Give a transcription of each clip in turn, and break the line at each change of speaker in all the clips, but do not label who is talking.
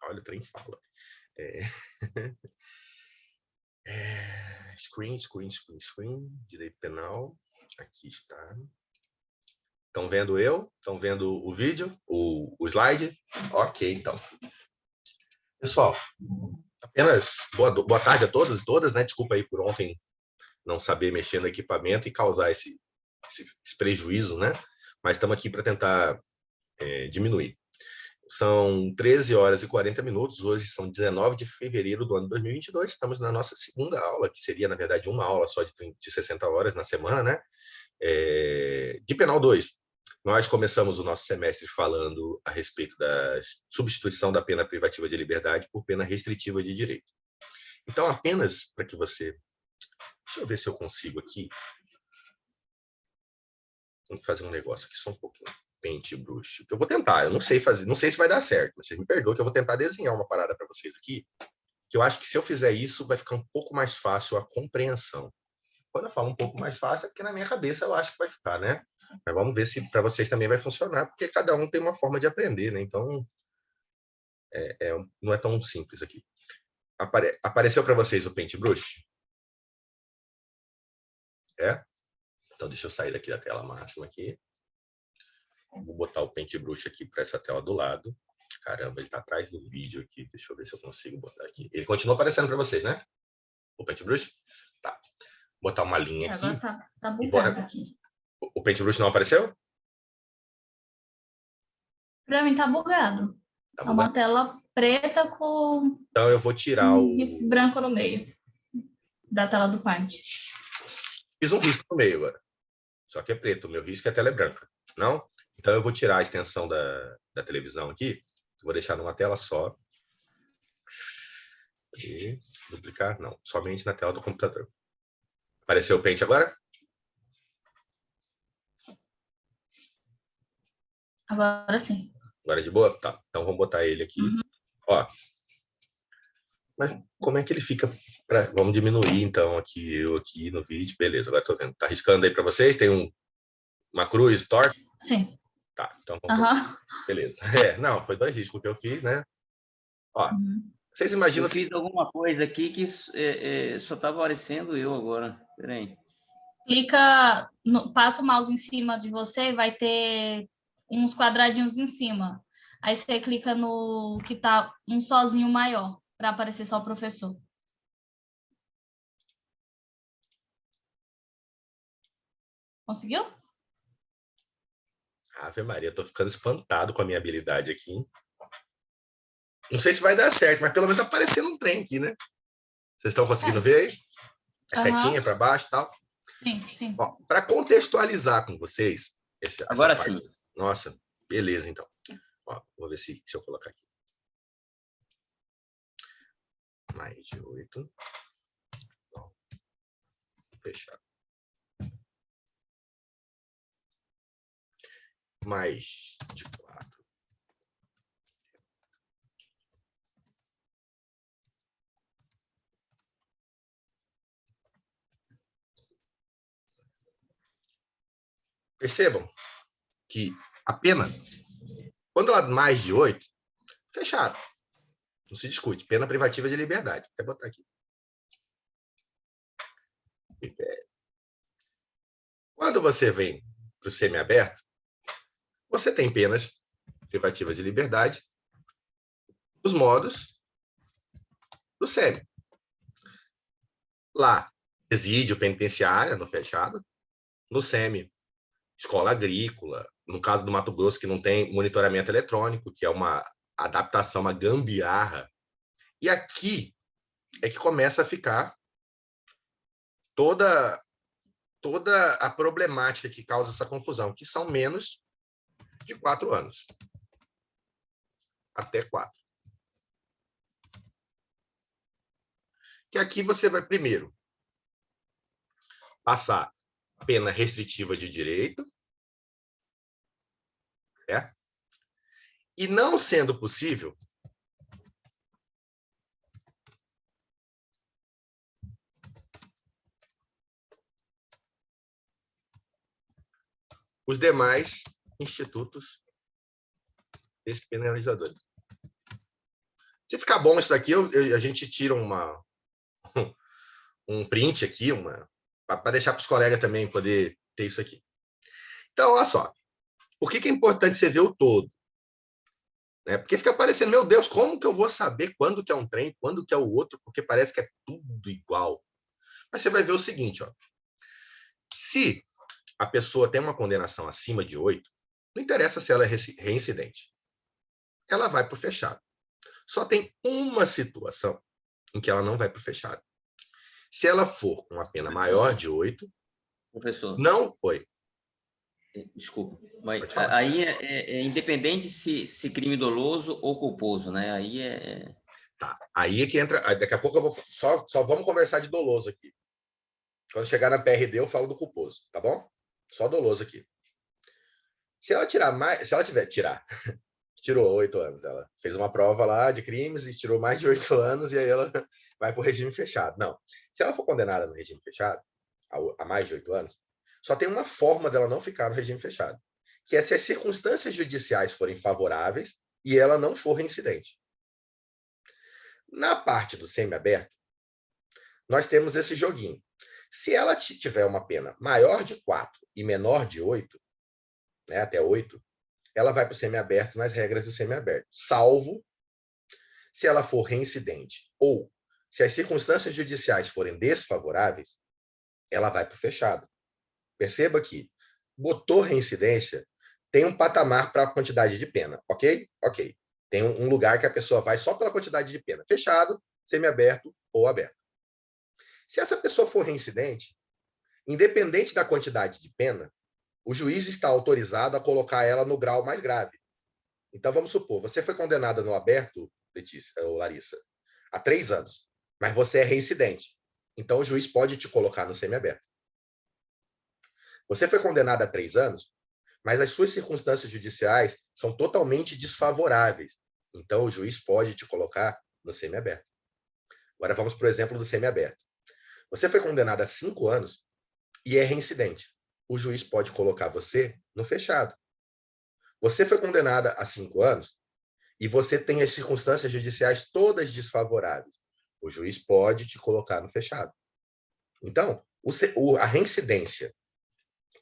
Olha, o trem fala. Screen, direito penal. Aqui está. Estão vendo eu? Estão vendo o vídeo? O slide? Ok, então. Pessoal, apenas boa tarde a todos e todas, né? Desculpa aí por ontem não saber mexer no equipamento e causar esse prejuízo, né? Mas estamos aqui para tentar diminuir. São 13 horas e 40 minutos, hoje são 19 de fevereiro do ano 2022, estamos na nossa segunda aula, que seria, na verdade, uma aula só de 60 horas na semana, né? De Penal 2. Nós começamos o nosso semestre falando a respeito da substituição da pena privativa de liberdade por pena restritiva de direito. Então, apenas para que você... Deixa eu ver se eu consigo aqui. Vamos fazer um negócio aqui só um pouquinho. Paintbrush. Eu vou tentar, eu não sei fazer, não sei se vai dar certo, mas vocês me perdoem que eu vou tentar desenhar uma parada para vocês aqui, que eu acho que se eu fizer isso vai ficar um pouco mais fácil a compreensão. Quando eu falo um pouco mais fácil é porque na minha cabeça eu acho que vai ficar, né? Mas vamos ver se para vocês também vai funcionar, porque cada um tem uma forma de aprender, né? Então não é tão simples aqui. Apareceu para vocês o Paintbrush? Então deixa eu sair daqui da tela máxima aqui. Vou botar o Paintbrush aqui para essa tela do lado. Caramba, ele está atrás do vídeo aqui. Deixa eu ver se eu consigo botar aqui. Ele continua aparecendo para vocês, né? O Paintbrush? Tá. Vou botar uma linha aqui.
Agora tá bugado aqui.
O Paintbrush não apareceu?
Para mim tá bugado.
Tá
É uma tela preta com
então eu vou tirar
um risco branco no meio da tela do Paint.
Fiz um risco no meio agora. Só que é preto. O meu risco é a tela é branca. Não? Então eu vou tirar a extensão da televisão aqui. Vou deixar numa tela só. E duplicar? Não. Somente na tela do computador. Apareceu o Paint agora?
Agora sim.
Agora é de boa? Tá. Então vamos botar ele aqui. Ó. Mas como é que ele fica? Vamos diminuir, então, aqui, eu aqui no vídeo. Beleza, agora estou vendo. Tá riscando aí para vocês? Tem uma cruz torta?
Sim.
Tá, então vamos beleza. Não, foi 2 riscos que eu fiz, né? Ó, vocês imaginam...
Eu fiz alguma coisa aqui que só está aparecendo eu agora. Peraí.
Clica, passa o mouse em cima de você e vai ter uns quadradinhos em cima. Aí você clica no que tá um sozinho maior, para aparecer só o professor. Conseguiu?
Ave Maria, eu tô ficando espantado com a minha habilidade aqui. Não sei se vai dar certo, mas pelo menos tá aparecendo um trem aqui, né? Vocês estão conseguindo ver aí? É setinha para baixo e tal?
Sim, sim.
Ó, para contextualizar com vocês...
Agora sim.
Nossa, beleza, então. Ó, vou ver se eu colocar aqui. Mais de 8. Ó, fechar. Mais de 4. Percebam que a pena, quando ela é mais de 8, fechado. Não se discute. Pena privativa de liberdade. Vou botar aqui. Quando você vem para o semiaberto, você tem penas privativas de liberdade nos modos do semi. Lá, presídio, penitenciária, no fechado. No semi, escola agrícola. No caso do Mato Grosso, que não tem monitoramento eletrônico, que é uma adaptação, uma gambiarra. E aqui é que começa a ficar toda a problemática que causa essa confusão, que são menos de 4 anos. Até 4. Que aqui você vai, primeiro, passar pena restritiva de direito. E não sendo possível, os demais institutos despenalizadores. Se ficar bom isso daqui, a gente tira um print aqui, para deixar para os colegas também poder ter isso aqui. Então, olha só. Por que é importante você ver o todo? Né? Porque fica parecendo, meu Deus, como que eu vou saber quando que é um trem, quando que é o outro? Porque parece que é tudo igual. Mas você vai ver o seguinte, ó. Se a pessoa tem uma condenação acima de 8, não interessa se ela é reincidente. Ela vai para o fechado. Só tem uma situação em que ela não vai para o fechado. Se ela for com uma pena maior de 8,
Professor,
não... Oi.
desculpa, mas
Pode falar.
aí é independente se crime doloso ou culposo, né? Aí
Tá. Aí é que entra... Daqui a pouco eu vou... Só vamos conversar de doloso aqui. Quando chegar na PRD, eu falo do culposo, tá bom? Só doloso aqui. Se ela tirar mais... Se ela tirar... Tirou 8 anos. Ela fez uma prova lá de crimes e tirou mais de 8 anos e aí ela vai para o regime fechado. Não. Se ela for condenada no regime fechado, a mais de 8 anos, só tem uma forma dela não ficar no regime fechado, que é se as circunstâncias judiciais forem favoráveis e ela não for reincidente. Na parte do semiaberto, nós temos esse joguinho. Se ela tiver uma pena maior de 4 e menor de 8, né, até 8, ela vai para o semiaberto nas regras do semiaberto, salvo se ela for reincidente ou se as circunstâncias judiciais forem desfavoráveis, ela vai para o fechado. Perceba que botou reincidência, tem um patamar para a quantidade de pena, ok? Ok. Tem um lugar que a pessoa vai só pela quantidade de pena. Fechado, semiaberto ou aberto. Se essa pessoa for reincidente, independente da quantidade de pena, o juiz está autorizado a colocar ela no grau mais grave. Então, vamos supor, você foi condenada no aberto, Letícia ou Larissa, há 3 anos, mas você é reincidente. Então, o juiz pode te colocar no semiaberto. Você foi condenada há 3 anos, mas as suas circunstâncias judiciais são totalmente desfavoráveis. Então, o juiz pode te colocar no semiaberto. Agora, vamos para o exemplo do semiaberto. Você foi condenada há 5 anos e é reincidente. O juiz pode colocar você no fechado. Você foi condenada há 5 anos e você tem as circunstâncias judiciais todas desfavoráveis. O juiz pode te colocar no fechado. Então, a reincidência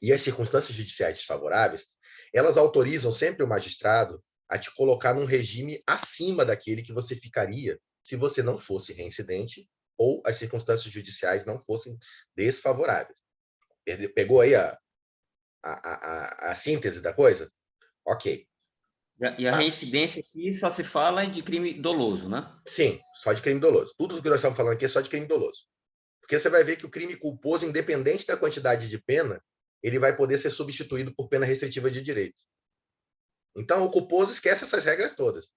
e as circunstâncias judiciais desfavoráveis, elas autorizam sempre o magistrado a te colocar num regime acima daquele que você ficaria se você não fosse reincidente ou as circunstâncias judiciais não fossem desfavoráveis. Pegou aí a síntese da coisa? Ok.
e a reincidência aqui só se fala de crime doloso, né?
Sim, só de crime doloso. Tudo o que nós estamos falando aqui é só de crime doloso. Porque você vai ver que o crime culposo, independente da quantidade de pena, ele vai poder ser substituído por pena restritiva de direito. Então, o culposo esquece essas regras todas.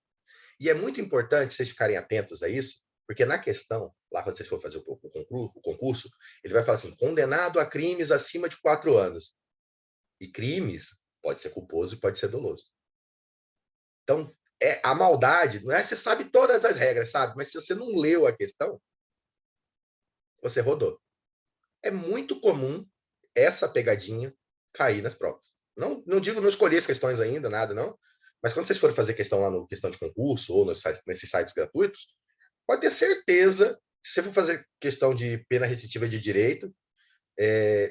E é muito importante vocês ficarem atentos a isso, porque na questão, lá quando vocês for fazer o concurso, ele vai falar assim, condenado a crimes acima de 4 anos. E crimes pode ser culposo e pode ser doloso. Então, a maldade, não é? Você sabe todas as regras, sabe? Mas se você não leu a questão, você rodou. É muito comum essa pegadinha cair nas provas. Não digo não escolher as questões ainda, nada, não. Mas quando vocês forem fazer questão lá no questão de concurso ou nesses sites gratuitos, pode ter certeza, se você for fazer questão de pena restritiva de direito,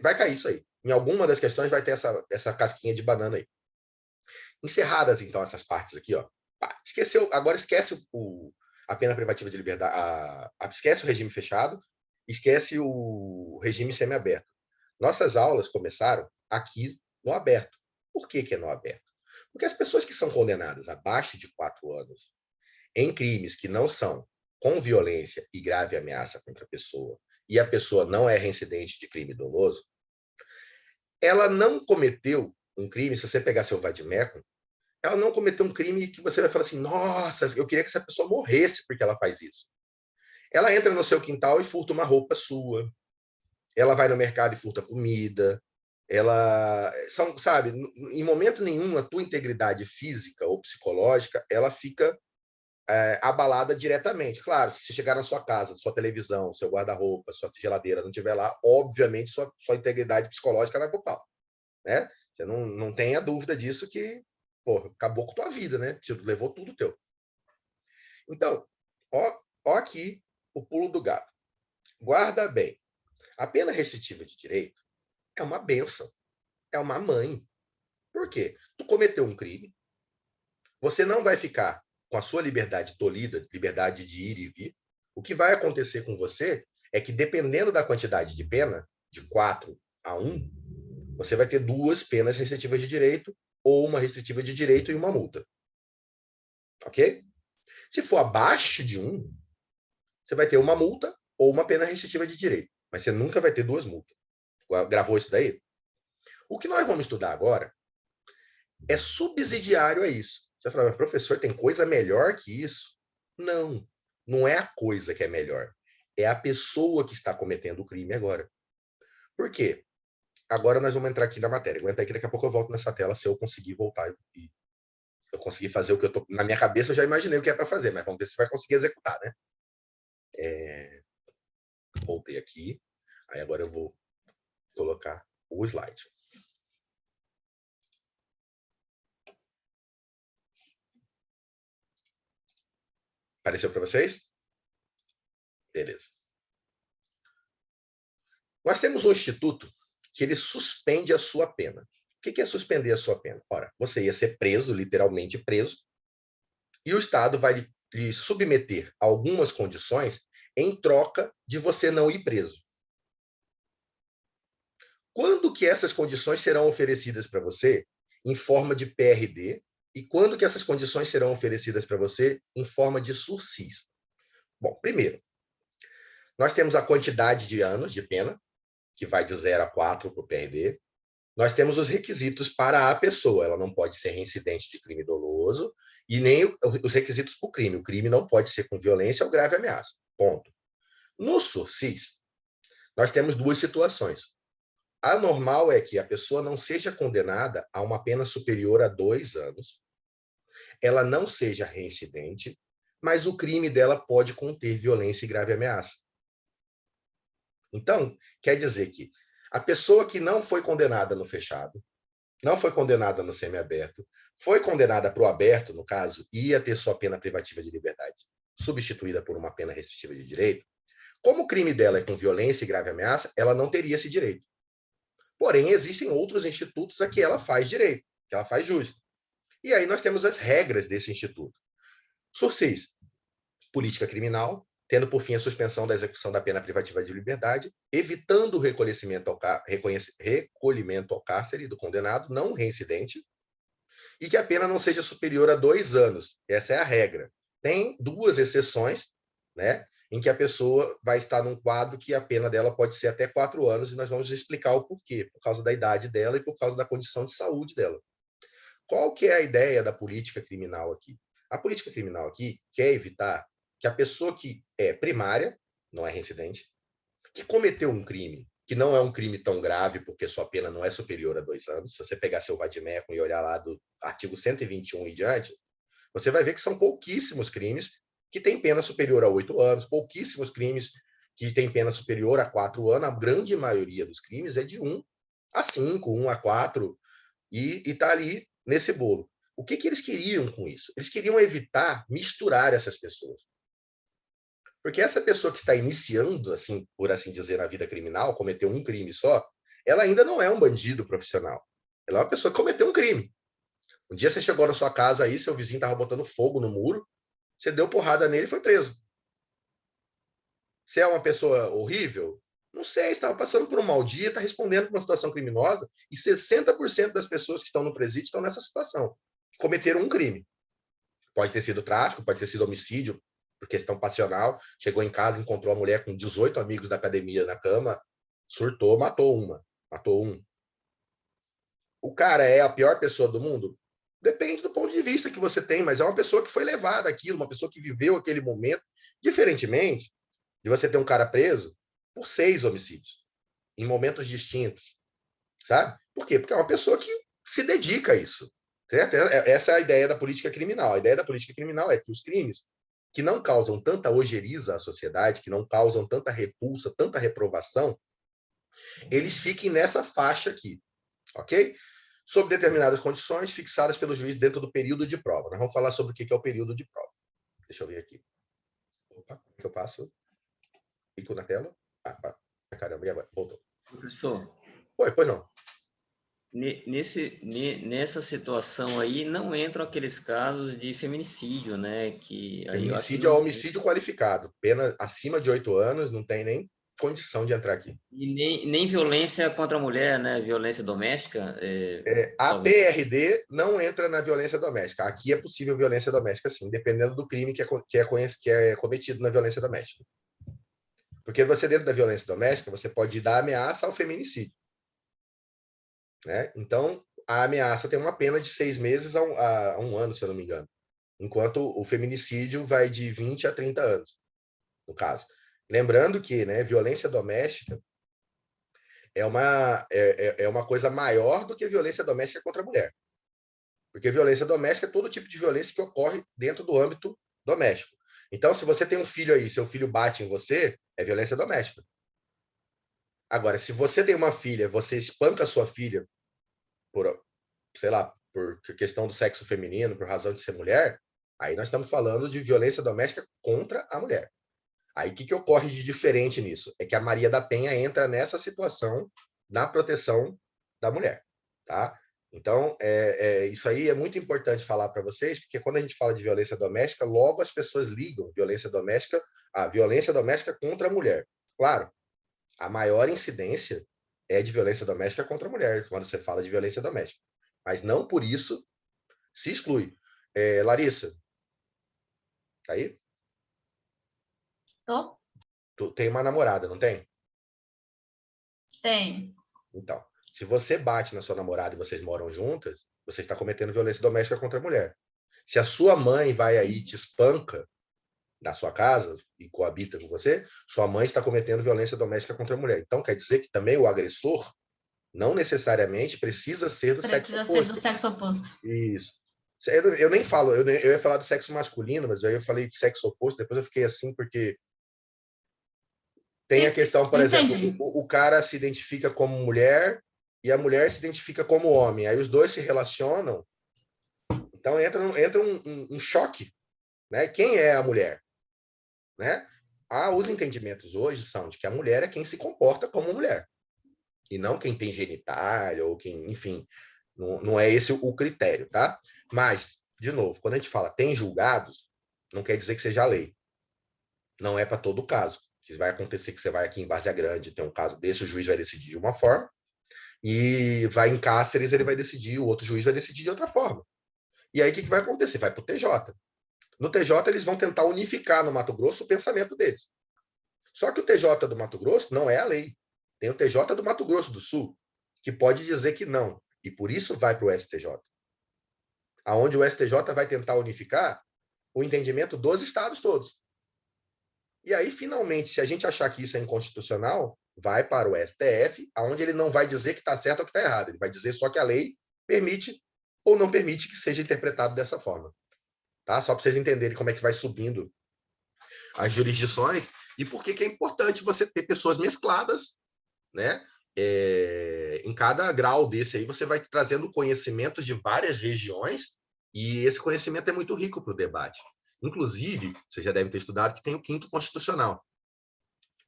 vai cair isso aí. Em alguma das questões vai ter essa casquinha de banana aí. Encerradas, então, essas partes aqui, ó. Esqueceu, agora esquece a pena privativa de liberdade, esquece o regime fechado, esquece o regime semiaberto. Nossas aulas começaram aqui no aberto. Por que é no aberto? Porque as pessoas que são condenadas abaixo de 4 anos em crimes que não são com violência e grave ameaça contra a pessoa, e a pessoa não é reincidente de crime doloso, ela não cometeu um crime, se você pegar seu vadimécum, ela não cometeu um crime que você vai falar assim, nossa, eu queria que essa pessoa morresse porque ela faz isso. Ela entra no seu quintal e furta uma roupa sua. Ela vai no mercado e furta comida. Ela, sabe, em momento nenhum a tua integridade física ou psicológica, ela fica abalada diretamente. Claro, se você chegar na sua casa, sua televisão, seu guarda-roupa, sua geladeira não estiver lá, obviamente sua integridade psicológica vai pro pau, né? Você não tenha dúvida disso que, porra, acabou com tua vida, né? Levou tudo teu. Então, Ó aqui o pulo do gato. Guarda bem. A pena restritiva de direito é uma bênção. É uma mãe. Por quê? Tu cometeu um crime, você não vai ficar com a sua liberdade tolhida, liberdade de ir e vir. O que vai acontecer com você é que, dependendo da quantidade de pena, de 4 a 1, você vai ter 2 penas restritivas de direito ou uma restritiva de direito e uma multa. Ok? Se for abaixo de 1, você vai ter uma multa ou uma pena restritiva de direito. Mas você nunca vai ter 2 multas. Gravou isso daí? O que nós vamos estudar agora é subsidiário a isso. Você vai falar, mas professor, tem coisa melhor que isso? Não, não é a coisa que é melhor. É a pessoa que está cometendo o crime agora. Por quê? Agora nós vamos entrar aqui na matéria. Aguenta aí que daqui a pouco eu volto nessa tela se eu conseguir voltar e eu conseguir fazer o que eu tô... Na minha cabeça eu já imaginei o que é para fazer, mas vamos ver se vai conseguir executar, né? Voltei aqui. Aí agora eu vou colocar o slide. Apareceu para vocês? Beleza. Nós temos um instituto que ele suspende a sua pena. O que é suspender a sua pena? Ora, você ia ser preso, literalmente preso, e o Estado vai lhe submeter a algumas condições em troca de você não ir preso. Quando que essas condições serão oferecidas para você em forma de PRD e quando que essas condições serão oferecidas para você em forma de sursis? Bom, primeiro, nós temos a quantidade de anos de pena, que vai de 0 a 4 para o PRD. Nós temos os requisitos para a pessoa. Ela não pode ser reincidente de crime doloso e nem os requisitos para o crime. O crime não pode ser com violência ou grave ameaça. Ponto. No sursis, nós temos 2 situações. A normal é que a pessoa não seja condenada a uma pena superior a 2 anos, ela não seja reincidente, mas o crime dela pode conter violência e grave ameaça. Então, quer dizer que a pessoa que não foi condenada no fechado, não foi condenada no semiaberto, foi condenada para o aberto, no caso, ia ter sua pena privativa de liberdade substituída por uma pena restritiva de direito, como o crime dela é com violência e grave ameaça, ela não teria esse direito. Porém, existem outros institutos a que ela faz direito, que ela faz jus. E aí nós temos as regras desse instituto. Sursis, política criminal, tendo por fim a suspensão da execução da pena privativa de liberdade, evitando o recolhimento ao cárcere do condenado não reincidente, e que a pena não seja superior a 2 anos. Essa é a regra. Tem 2 exceções, né, em que a pessoa vai estar num quadro que a pena dela pode ser até 4 anos, e nós vamos explicar o porquê, por causa da idade dela e por causa da condição de saúde dela. Qual que é a ideia da política criminal aqui? A política criminal aqui quer evitar que a pessoa que é primária, não é reincidente, que cometeu um crime, que não é um crime tão grave, porque sua pena não é superior a 2 anos, se você pegar seu vadimécum e olhar lá do artigo 121 e diante, você vai ver que são pouquíssimos crimes que têm pena superior a 8 anos, pouquíssimos crimes que têm pena superior a 4 anos, a grande maioria dos crimes é de 1 a 5, 1 a 4, e está ali nesse bolo. O que eles queriam com isso? Eles queriam evitar misturar essas pessoas. Porque essa pessoa que está iniciando, assim, por assim dizer, na vida criminal, cometeu um crime só, ela ainda não é um bandido profissional. Ela é uma pessoa que cometeu um crime. Um dia você chegou na sua casa aí, seu vizinho estava botando fogo no muro, você deu porrada nele e foi preso. Você é uma pessoa horrível? Não sei, estava passando por um mau dia, está respondendo por uma situação criminosa, e 60% das pessoas que estão no presídio estão nessa situação. Cometeram um crime. Pode ter sido tráfico, pode ter sido homicídio, por questão passional, chegou em casa, encontrou a mulher com 18 amigos da academia na cama, surtou, matou um. O cara é a pior pessoa do mundo? Depende do ponto de vista que você tem, mas é uma pessoa que foi levada àquilo, uma pessoa que viveu aquele momento, diferentemente de você ter um cara preso por 6 homicídios, em momentos distintos, sabe? Por quê? Porque é uma pessoa que se dedica a isso. Certo? Essa é a ideia da política criminal. A ideia da política criminal é que os crimes que não causam tanta ojeriza à sociedade, que não causam tanta repulsa, tanta reprovação, eles fiquem nessa faixa aqui, ok? Sob determinadas condições fixadas pelo juiz dentro do período de prova. Nós vamos falar sobre o que é o período de prova. Deixa eu ver aqui. Opa, como é que eu passo? Clico na tela. Caramba, e agora? Voltou.
Professor,
Oi, pois não.
nessa situação aí não entram aqueles casos de feminicídio, né? Que aí eu acho que
Feminicídio é
não.
homicídio qualificado. Pena acima de 8 anos, não tem nem condição de entrar aqui.
E nem violência contra a mulher, né? Violência doméstica.
A
talvez.
PRD não entra na violência doméstica. Aqui é possível violência doméstica, sim, dependendo do crime que é cometido na violência doméstica. Porque você, dentro da violência doméstica, você pode dar ameaça ao feminicídio. Né? Então, a ameaça tem uma pena de 6 meses a 1 ano, se eu não me engano. Enquanto o feminicídio vai de 20 a 30 anos, no caso. Lembrando que, né, violência doméstica é uma coisa maior do que violência doméstica contra a mulher. Porque violência doméstica é todo tipo de violência que ocorre dentro do âmbito doméstico. Então, se você tem um filho aí, seu filho bate em você, é violência doméstica. Agora, se você tem uma filha, você espanca a sua filha por, sei lá, por questão do sexo feminino, por razão de ser mulher, aí nós estamos falando de violência doméstica contra a mulher. Aí o que ocorre de diferente nisso? É que a Maria da Penha entra nessa situação na proteção da mulher, tá? Então, isso aí é muito importante falar para vocês, porque quando a gente fala de violência doméstica, logo as pessoas ligam violência doméstica à violência doméstica contra a mulher. Claro, a maior incidência é de violência doméstica contra a mulher, quando você fala de violência doméstica. Mas não por isso se exclui. Larissa, tá aí?
Tô?
Tu tem uma namorada, não tem?
Tenho.
Então, se você bate na sua namorada e vocês moram juntas, você está cometendo violência doméstica contra a mulher. Se a sua mãe vai aí e te espanca na sua casa e coabita com você, sua mãe está cometendo violência doméstica contra a mulher. Então, quer dizer que também o agressor não necessariamente precisa ser do sexo
Precisa ser
oposto.
do sexo oposto.
Isso. Eu nem falo, eu ia falar do sexo masculino, mas aí eu falei sexo oposto, depois eu fiquei assim, porque tem a questão, por exemplo, o cara se identifica como mulher e a mulher se identifica como homem. Aí os dois se relacionam, então entra um choque, né? Quem é a mulher? Né? Os entendimentos hoje são de que a mulher é quem se comporta como mulher, e não quem tem genitália, ou quem, enfim, não é esse o critério, tá? Mas, de novo, quando a gente fala tem julgados, não quer dizer que seja a lei. Não é para todo caso. Que vai acontecer que você vai aqui em Várzea Grande, tem um caso desse, o juiz vai decidir de uma forma, e vai em Cáceres, ele vai decidir, o outro juiz vai decidir de outra forma. E aí o que vai acontecer? Vai para o TJ. No TJ, eles vão tentar unificar no Mato Grosso o pensamento deles. Só que o TJ do Mato Grosso não é a lei. Tem o TJ do Mato Grosso do Sul, que pode dizer que não. E por isso vai para o STJ. Aonde o STJ vai tentar unificar o entendimento dos estados todos. E aí, finalmente, se a gente achar que isso é inconstitucional, vai para o STF, aonde ele não vai dizer que está certo ou que está errado. Ele vai dizer só que a lei permite ou não permite que seja interpretado dessa forma. Tá? Só para vocês entenderem como é que vai subindo as jurisdições e por que é importante você ter pessoas mescladas, né? Em cada grau desse aí, você vai trazendo conhecimentos de várias regiões e esse conhecimento é muito rico para o debate. Inclusive, você já deve ter estudado que tem o 5º Constitucional,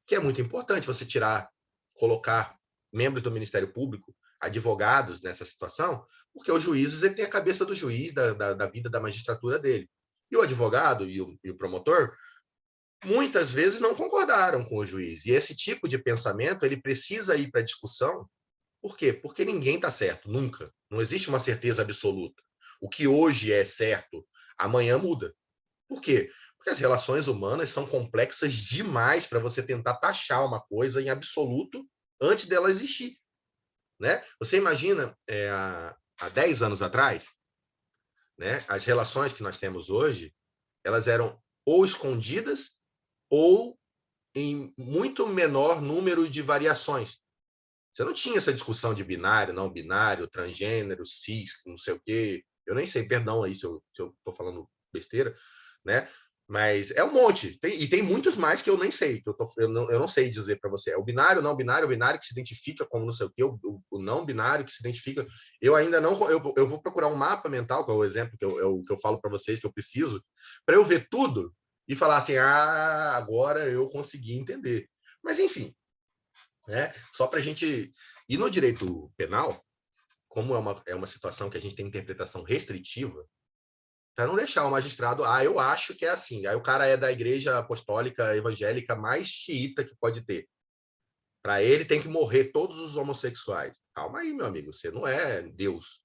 que é muito importante você colocar membros do Ministério Público, advogados nessa situação, porque os juízes ele tem a cabeça do juiz, da vida da magistratura dele. E o advogado e o promotor, muitas vezes não concordaram com o juiz. E esse tipo de pensamento ele precisa ir para a discussão. Por quê? Porque ninguém está certo, nunca. Não existe uma certeza absoluta. O que hoje é certo, amanhã muda. Por quê? Porque as relações humanas são complexas demais para você tentar taxar uma coisa em absoluto antes dela existir. Né? Você imagina, há 10 anos atrás, né, as relações que nós temos hoje, elas eram ou escondidas ou em muito menor número de variações. Você não tinha essa discussão de binário, não binário, transgênero, cis, não sei o quê. Eu nem sei, perdão aí se eu estou falando besteira, né? Mas é um monte. E tem muitos mais que eu nem sei, que eu não sei dizer para você. É o binário, não binário, o binário que se identifica como não sei o quê, o não binário que se identifica. Eu ainda não. Eu vou procurar um mapa mental, que é o exemplo que eu falo para vocês que eu preciso, para eu ver tudo. e falar assim, ah, agora eu consegui entender. Mas, enfim, né? Só para a gente... E no direito penal, como é uma situação que a gente tem interpretação restritiva, para não deixar o magistrado, eu acho que é assim. Aí o cara é da igreja apostólica evangélica mais xiita que pode ter. Para ele tem que morrer todos os homossexuais. Calma aí, meu amigo, você não é Deus.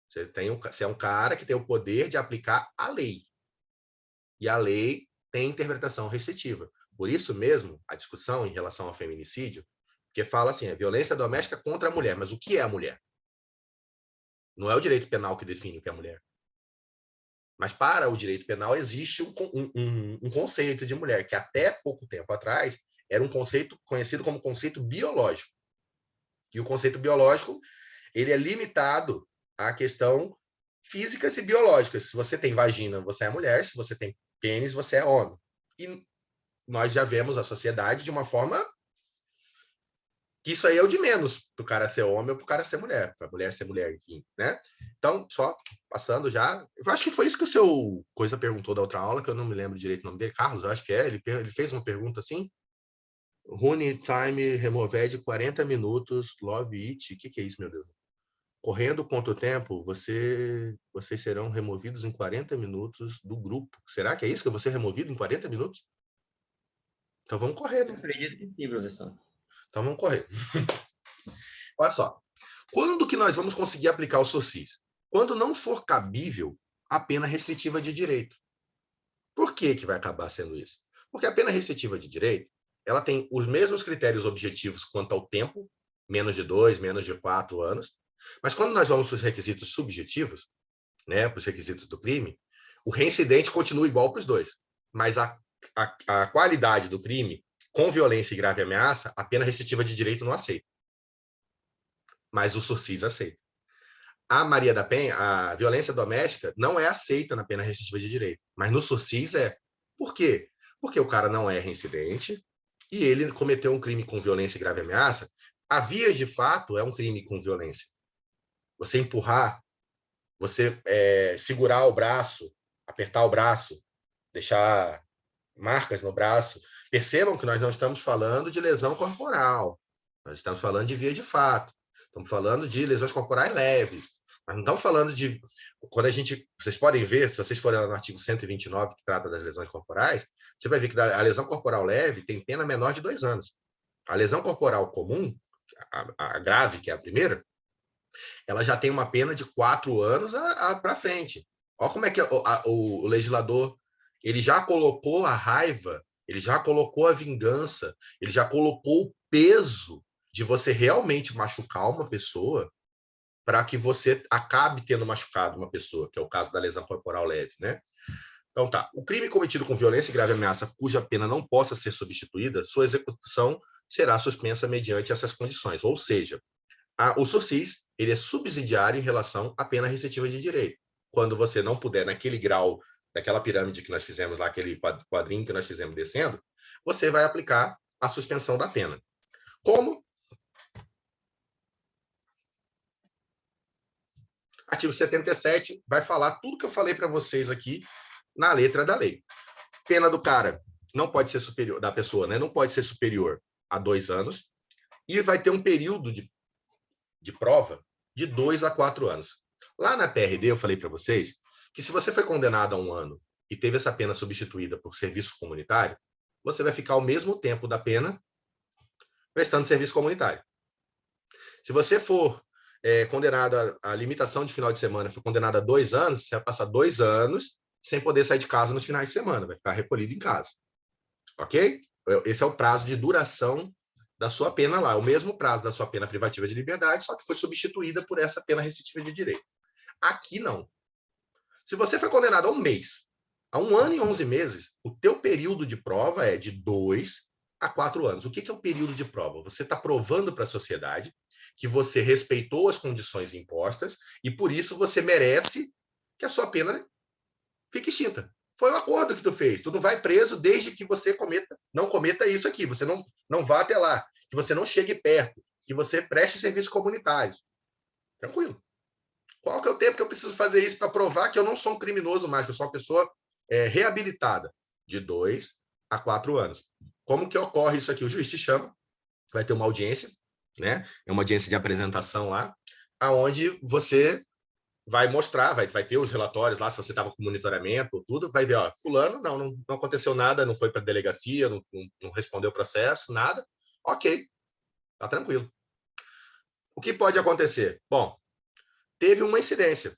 Você é um cara que tem o poder de aplicar a lei. E a lei tem interpretação restritiva. Por isso mesmo, a discussão em relação ao feminicídio, que fala assim, a violência doméstica contra a mulher. Mas o que é a mulher? Não é o direito penal que define o que é a mulher. Mas para o direito penal existe um conceito de mulher, que até pouco tempo atrás era um conceito conhecido como conceito biológico. E o conceito biológico ele é limitado à questão físicas e biológicas. Se você tem vagina, você é mulher. Se você tem pênis, você é homem. E nós já vemos a sociedade de uma forma que isso aí é o de menos, para o cara ser homem ou para o cara ser mulher, para a mulher ser mulher, enfim, né? Então, só passando já, eu acho que foi isso que o seu Coisa perguntou da outra aula, que eu não me lembro direito o nome dele, Carlos, eu acho que é, ele fez uma pergunta assim, Rune Time Removed 40 minutos, Love It, o que é isso, meu Deus? Correndo contra o tempo, vocês serão removidos em 40 minutos do grupo. Será que é isso que eu vou ser removido em 40 minutos? Então vamos correr, né?
Eu acredito que sim, professor.
Então vamos correr. Olha só. Quando que nós vamos conseguir aplicar o SOCIS? Quando não for cabível a pena restritiva de direito. Por que vai acabar sendo isso? Porque a pena restritiva de direito ela tem os mesmos critérios objetivos quanto ao tempo, menos de 2, menos de 4 anos, mas quando nós vamos para os requisitos subjetivos, né, para os requisitos do crime, o reincidente continua igual para os dois, mas a qualidade do crime, com violência e grave ameaça, a pena restritiva de direito não aceita. Mas o SOCIS aceita. A Maria da Penha, a violência doméstica, não é aceita na pena restritiva de direito, mas no SOCIS é. Por quê? Porque o cara não é reincidente e ele cometeu um crime com violência e grave ameaça. A vias de fato é um crime com violência. Você empurrar, você segurar o braço, apertar o braço, deixar marcas no braço. Percebam que nós não estamos falando de lesão corporal. Nós estamos falando de via de fato. Estamos falando de lesões corporais leves. Mas não estamos falando de... Quando a gente... Vocês podem ver, se vocês forem lá no artigo 129, que trata das lesões corporais, você vai ver que a lesão corporal leve tem pena menor de 2 anos. A lesão corporal comum, a grave, que é a primeira, ela já tem uma pena de 4 anos para frente. Olha como é que o legislador ele já colocou a raiva, ele já colocou a vingança, ele já colocou o peso de você realmente machucar uma pessoa para que você acabe tendo machucado uma pessoa, que é o caso da lesão corporal leve, né? Então tá, o crime cometido com violência e grave ameaça cuja pena não possa ser substituída, sua execução será suspensa mediante essas condições, ou seja, o SOCIS ele é subsidiário em relação à pena restritiva de direito. Quando você não puder, naquele grau, daquela pirâmide que nós fizemos lá, aquele quadrinho que nós fizemos descendo, você vai aplicar a suspensão da pena. Como? Artigo 77 vai falar tudo que eu falei para vocês aqui na letra da lei. Pena do cara não pode ser superior, da pessoa, né? Não pode ser superior a 2 anos e vai ter um período de prova de 2 a 4 anos. Lá na PRD, eu falei para vocês que se você foi condenado a 1 ano e teve essa pena substituída por serviço comunitário, você vai ficar o mesmo tempo da pena prestando serviço comunitário. Se você for condenado à limitação de final de semana, for condenado a 2 anos, você vai passar 2 anos sem poder sair de casa nos finais de semana, vai ficar recolhido em casa. Ok? Esse é o prazo de duração da sua pena lá, o mesmo prazo da sua pena privativa de liberdade, só que foi substituída por essa pena restritiva de direito. Aqui não. Se você foi condenado a 1 mês, a 1 ano e 11 meses, o teu período de prova é de 2 a 4 anos. O que é o período de prova? Você está provando para a sociedade que você respeitou as condições impostas e, por isso, você merece que a sua pena fique extinta. Foi o acordo que tu fez. Tu não vai preso desde que você não cometa isso aqui. Você não vá até lá. Que você não chegue perto. Que você preste serviços comunitários. Tranquilo. Qual que é o tempo que eu preciso fazer isso para provar que eu não sou um criminoso mais, que eu sou uma pessoa reabilitada? de 2 a 4 anos. Como que ocorre isso aqui? O juiz te chama, vai ter uma audiência, né? É uma audiência de apresentação lá, aonde você vai mostrar, vai ter os relatórios lá, se você estava com monitoramento, tudo, vai ver, ó, fulano, não aconteceu nada, não foi para a delegacia, não respondeu o processo, nada. Ok, tá tranquilo. O que pode acontecer? Bom, teve uma incidência,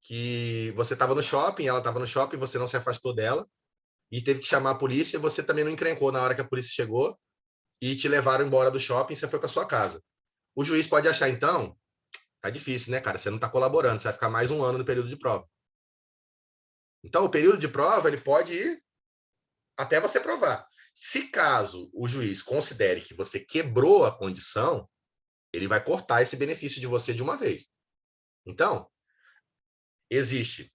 que você estava no shopping, ela estava no shopping, você não se afastou dela, e teve que chamar a polícia, e você também não encrencou na hora que a polícia chegou, e te levaram embora do shopping, e você foi para sua casa. O juiz pode achar, então, tá difícil, né, cara? Você não está colaborando, você vai ficar mais um ano no período de prova. Então, o período de prova, ele pode ir até você provar. Se caso o juiz considere que você quebrou a condição, ele vai cortar esse benefício de você de uma vez. Então, existe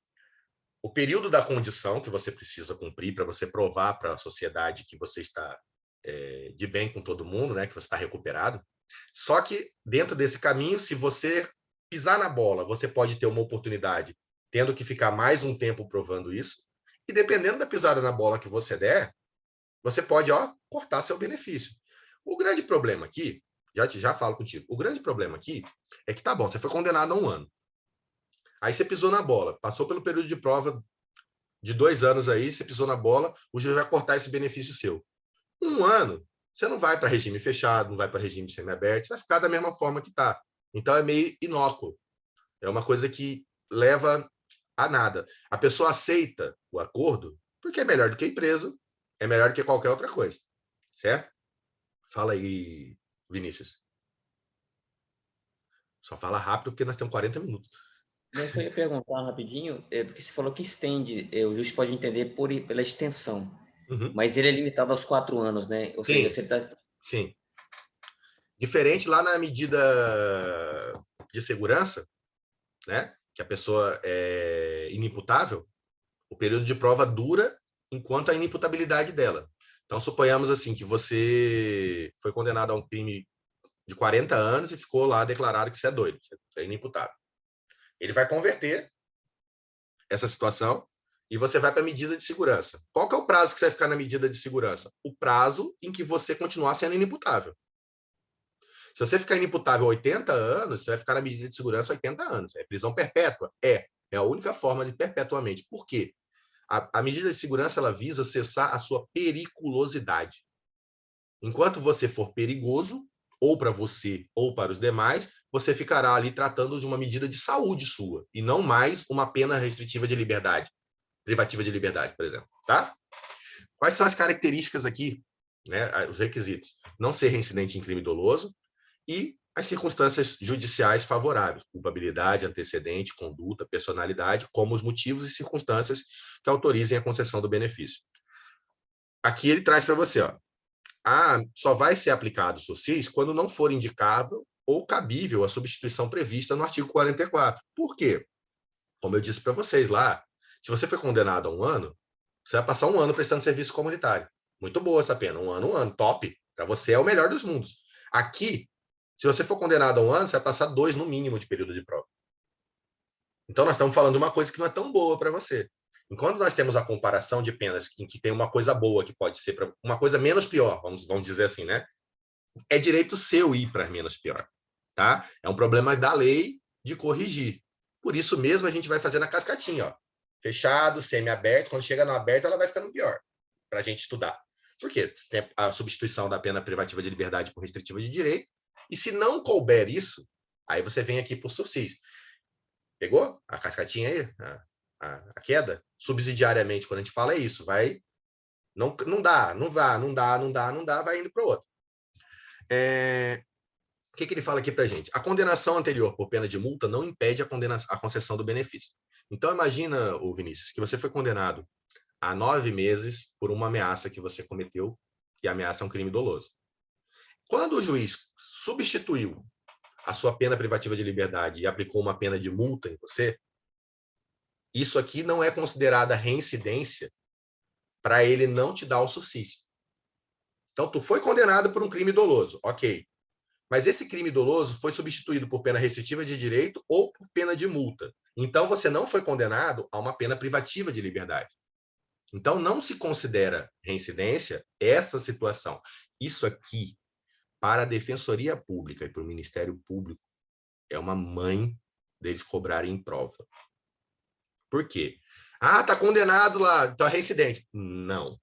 o período da condição que você precisa cumprir para você provar para a sociedade que você está de bem com todo mundo, né, que você está recuperado. Só que, dentro desse caminho, se você pisar na bola, você pode ter uma oportunidade tendo que ficar mais um tempo provando isso, e dependendo da pisada na bola que você der, você pode, cortar seu benefício. O grande problema aqui, já falo contigo, o grande problema aqui é que, tá bom, você foi condenado a 1 ano. Aí você pisou na bola, passou pelo período de prova de 2 anos aí, você pisou na bola, o juiz vai cortar esse benefício seu. 1 ano, você não vai para regime fechado, não vai para regime semiaberto, você vai ficar da mesma forma que está. Então é meio inócuo. É uma coisa que leva a nada. A pessoa aceita o acordo porque é melhor do que ir preso, é melhor do que qualquer outra coisa. Certo? Fala aí, Vinícius. Só fala rápido porque nós temos 40 minutos.
Eu só ia perguntar rapidinho, porque você falou que estende, o juiz pode entender pela extensão, mas ele é limitado aos 4 anos, né? Ou seja, você está...
Sim. Diferente lá na medida de segurança, né? Que a pessoa é inimputável, o período de prova dura enquanto a inimputabilidade dela. Então, suponhamos assim que você foi condenado a um crime de 40 anos e ficou lá declarado que você é doido, você é inimputável. Ele vai converter essa situação e você vai para a medida de segurança. Qual que é o prazo que você vai ficar na medida de segurança? O prazo em que você continuar sendo inimputável. Se você ficar inimputável 80 anos, você vai ficar na medida de segurança 80 anos. É prisão perpétua? É a única forma de perpetuamente. Por quê? A medida de segurança ela visa cessar a sua periculosidade. Enquanto você for perigoso, ou para você ou para os demais, você ficará ali tratando de uma medida de saúde sua, e não mais uma pena restritiva de liberdade, privativa de liberdade, por exemplo. Tá? Quais são as características aqui, né, os requisitos? Não ser reincidente em crime doloso e as circunstâncias judiciais favoráveis, culpabilidade, antecedente, conduta, personalidade, como os motivos e circunstâncias que autorizem a concessão do benefício. Aqui ele traz para você, só vai ser aplicado o SUSIS quando não for indicável ou cabível a substituição prevista no artigo 44. Por quê? Como eu disse para vocês lá, se você foi condenado a 1 ano, você vai passar 1 ano prestando serviço comunitário. Muito boa essa pena, 1 ano, top. Para você é o melhor dos mundos. Aqui, se você for condenado a 1 ano, você vai passar 2 no mínimo de período de prova. Então, nós estamos falando de uma coisa que não é tão boa para você. Enquanto nós temos a comparação de penas em que tem uma coisa boa que pode ser para uma coisa menos pior, vamos dizer assim, né? É direito seu ir para menos pior, tá? É um problema da lei de corrigir. Por isso mesmo a gente vai fazer na cascatinha, fechado, semi-aberto. Quando chega no aberto, ela vai ficando pior para a gente estudar. Por quê? Tem a substituição da pena privativa de liberdade por restritiva de direito. E se não couber isso, aí você vem aqui por SUSIS. Pegou a cascatinha aí? A queda? Subsidiariamente, quando a gente fala é isso, vai... Não dá, vai indo para o outro. O que ele fala aqui para a gente? A condenação anterior por pena de multa não impede a concessão do benefício. Então, imagina, Vinícius, que você foi condenado a 9 meses por uma ameaça que você cometeu, e a ameaça é um crime doloso. Quando o juiz substituiu a sua pena privativa de liberdade e aplicou uma pena de multa em você, isso aqui não é considerada reincidência para ele não te dar o SUSIS. Então, tu foi condenado por um crime doloso, ok. Mas esse crime doloso foi substituído por pena restritiva de direito ou por pena de multa. Então, você não foi condenado a uma pena privativa de liberdade. Então, não se considera reincidência essa situação. Isso aqui, para a Defensoria Pública e para o Ministério Público, é uma mãe deles cobrarem em prova. Por quê? Ah, tá condenado lá, tá reincidente. Não.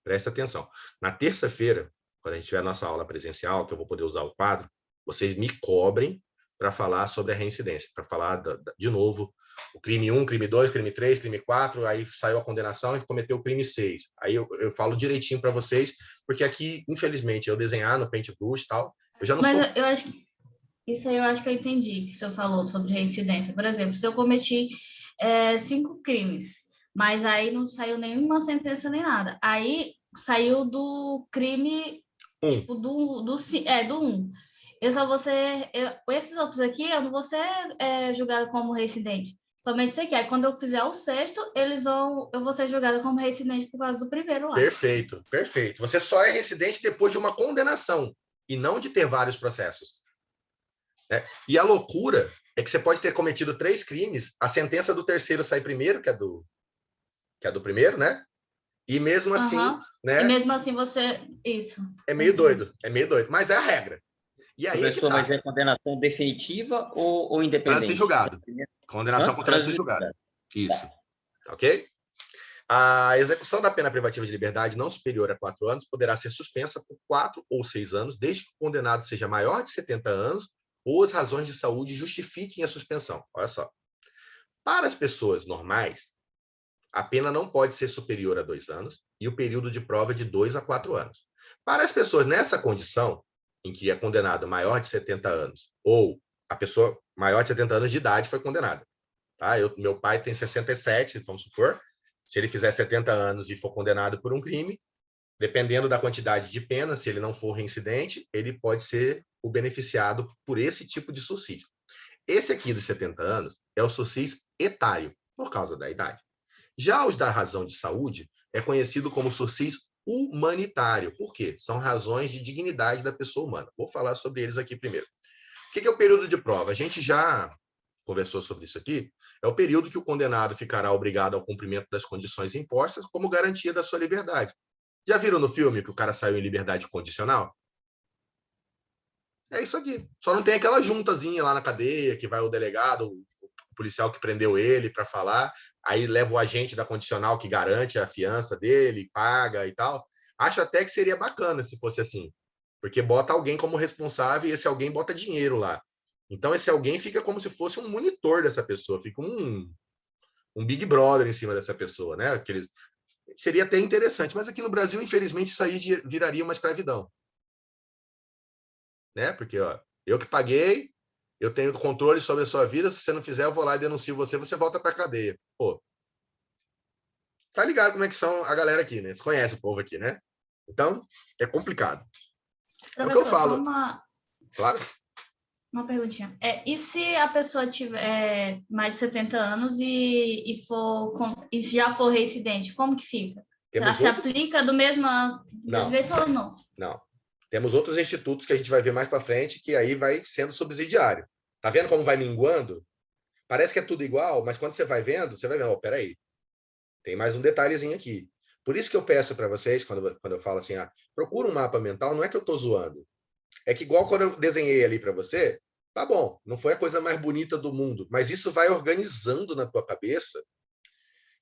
Presta atenção. Na terça-feira, quando a gente tiver a nossa aula presencial, que eu vou poder usar o quadro, vocês me cobrem para falar sobre a reincidência, para falar de novo o crime 1, crime 2, crime 3, crime 4, aí saiu a condenação e cometeu o crime 6. Aí eu falo direitinho para vocês, porque aqui, infelizmente, eu desenhar no Paintbrush e tal, eu já não sou...
Mas eu acho que isso aí eu acho que eu entendi que o senhor falou sobre reincidência. Por exemplo, se eu cometi 5 crimes, mas aí não saiu nenhuma sentença nem nada. Aí saiu do crime, tipo, do 1. Eu só vou ser... esses outros aqui, eu não vou ser julgada como reincidente. Somente isso aqui. Aí quando eu fizer o 6º, eu vou ser julgada como reincidente por causa do primeiro lá.
Perfeito, perfeito. Você só é reincidente depois de uma condenação e não de ter vários processos. E a loucura é que você pode ter cometido 3 crimes, a sentença do terceiro sai primeiro, que é do primeiro, né? E mesmo assim, né?
E mesmo assim você... Isso.
É meio doido, mas é a regra. E aí
professor, mas é condenação definitiva ou independente?
Trânsito em julgado. Condenação por trânsito em julgado. Isso. Tá. Ok? A execução da pena privativa de liberdade não superior a 4 anos poderá ser suspensa por 4 ou 6 anos, desde que o condenado seja maior de 70 anos ou as razões de saúde justifiquem a suspensão. Olha só. Para as pessoas normais, a pena não pode ser superior a 2 anos e o período de prova é de 2 a 4 anos. Para as pessoas nessa condição, em que é condenado maior de 70 anos, ou a pessoa maior de 70 anos de idade foi condenada. Tá? Meu pai tem 67, vamos supor. Se ele fizer 70 anos e for condenado por um crime, dependendo da quantidade de pena, se ele não for reincidente, ele pode ser o beneficiado por esse tipo de sursis. Esse aqui dos 70 anos é o sursis etário, por causa da idade. Já os da razão de saúde é conhecido como sursis humanitário. Por quê? São razões de dignidade da pessoa humana. Vou falar sobre eles aqui primeiro. O que é o período de prova? A gente já conversou sobre isso aqui. É o período que o condenado ficará obrigado ao cumprimento das condições impostas como garantia da sua liberdade. Já viram no filme que o cara saiu em liberdade condicional? É isso aqui. Só não tem aquela juntazinha lá na cadeia que vai o delegado, o policial que prendeu ele para falar, aí leva o agente da condicional que garante a fiança dele, paga e tal. Acho até que seria bacana se fosse assim, porque bota alguém como responsável e esse alguém bota dinheiro lá. Então esse alguém fica como se fosse um monitor dessa pessoa, fica um Big Brother em cima dessa pessoa, né? Seria até interessante, mas aqui no Brasil, infelizmente, isso aí viraria uma escravidão. Né? Porque ó, eu que paguei, eu tenho controle sobre a sua vida, se você não fizer, eu vou lá e denuncio você, você volta para a cadeia. Pô, tá ligado como é que são a galera aqui, né? Você conhece o povo aqui, né? Então, é complicado.
Professor,
é o que eu falo.
Só
Claro.
Uma perguntinha. E se a pessoa tiver mais de 70 anos e já for reincidente, como que fica? Ela se aplica do mesmo jeito ou não?
Não. Temos outros institutos que a gente vai ver mais para frente, que aí vai sendo subsidiário. Tá vendo como vai minguando? Parece que é tudo igual, mas quando você vai vendo, oh, peraí, tem mais um detalhezinho aqui. Por isso que eu peço para vocês, quando eu falo assim, procura um mapa mental, não é que eu estou zoando. É que igual quando eu desenhei ali para você, tá bom, não foi a coisa mais bonita do mundo, mas isso vai organizando na tua cabeça,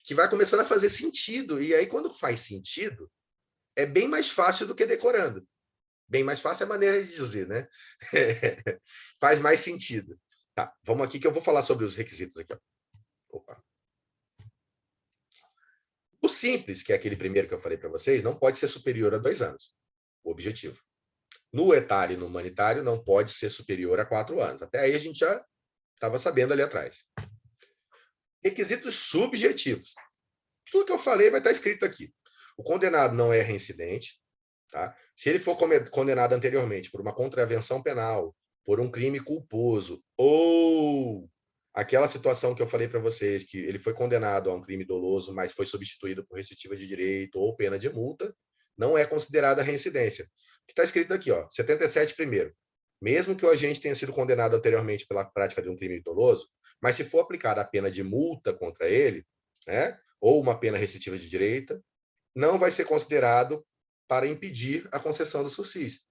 que vai começando a fazer sentido. E aí, quando faz sentido, é bem mais fácil do que decorando. Bem mais fácil é a maneira de dizer, né? Faz mais sentido. Tá, vamos aqui que eu vou falar sobre os requisitos aqui. Opa. O simples, que é aquele primeiro que eu falei para vocês, não pode ser superior a 2 anos. O objetivo. No etário e no humanitário, não pode ser superior a 4 anos. Até aí a gente já estava sabendo ali atrás. Requisitos subjetivos. Tudo que eu falei vai estar escrito aqui. O condenado não é reincidente. Tá? Se ele for condenado anteriormente por uma contravenção penal, por um crime culposo, ou aquela situação que eu falei para vocês, que ele foi condenado a um crime doloso, mas foi substituído por restritiva de direito ou pena de multa, não é considerada reincidência. Que está escrito aqui, ó, 77 primeiro. Mesmo que o agente tenha sido condenado anteriormente pela prática de um crime doloso, mas se for aplicada a pena de multa contra ele, né, ou uma pena restritiva de direita, não vai ser considerado para impedir a concessão do sursis.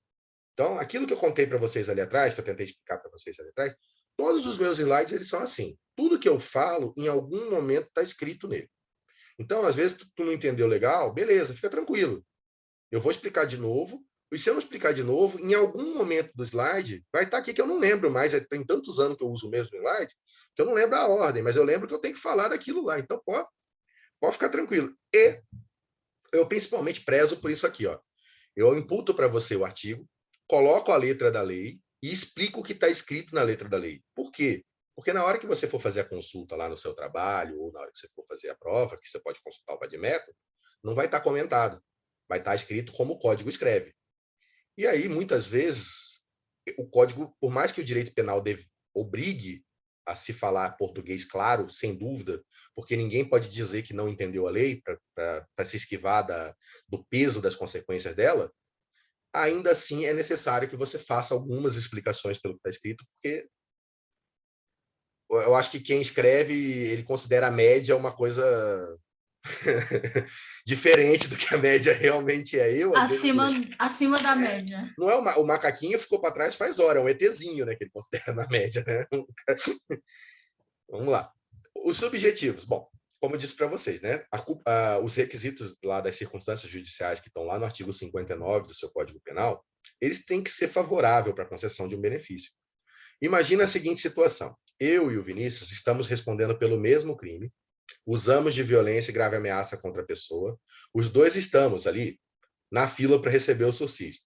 Então, aquilo que eu contei para vocês ali atrás, que eu tentei explicar para vocês ali atrás, todos os meus slides, eles são assim. Tudo que eu falo, em algum momento, está escrito nele. Então, às vezes, tu não entendeu legal, beleza, fica tranquilo. Eu vou explicar de novo, e se eu não explicar de novo, em algum momento do slide, vai estar aqui que eu não lembro mais, tem tantos anos que eu uso o mesmo slide, que eu não lembro a ordem, mas eu lembro que eu tenho que falar daquilo lá. Então, pode ficar tranquilo. E eu principalmente prezo por isso aqui, ó. Eu imputo para você o artigo, coloco a letra da lei e explico o que está escrito na letra da lei. Por quê? Porque na hora que você for fazer a consulta lá no seu trabalho, ou na hora que você for fazer a prova, que você pode consultar o vadimétrico, não vai estar comentado. Vai estar escrito como o código escreve. E aí, muitas vezes, o código, por mais que o direito penal obrigue a se falar português claro, sem dúvida, porque ninguém pode dizer que não entendeu a lei para se esquivar do peso das consequências dela, ainda assim é necessário que você faça algumas explicações pelo que está escrito, porque eu acho que quem escreve, ele considera a média uma coisa diferente do que a média realmente é.
Acima da média.
Não é o macaquinho ficou para trás faz hora, é um ETzinho, né, que ele considera na média, né? Vamos lá. Os subjetivos. Bom, como eu disse para vocês, né? Os requisitos lá das circunstâncias judiciais que estão lá no artigo 59 do seu Código Penal, eles têm que ser favoráveis para a concessão de um benefício. Imagina a seguinte situação. Eu e o Vinícius estamos respondendo pelo mesmo crime, usamos de violência e grave ameaça contra a pessoa, os dois estamos ali na fila para receber o sursis.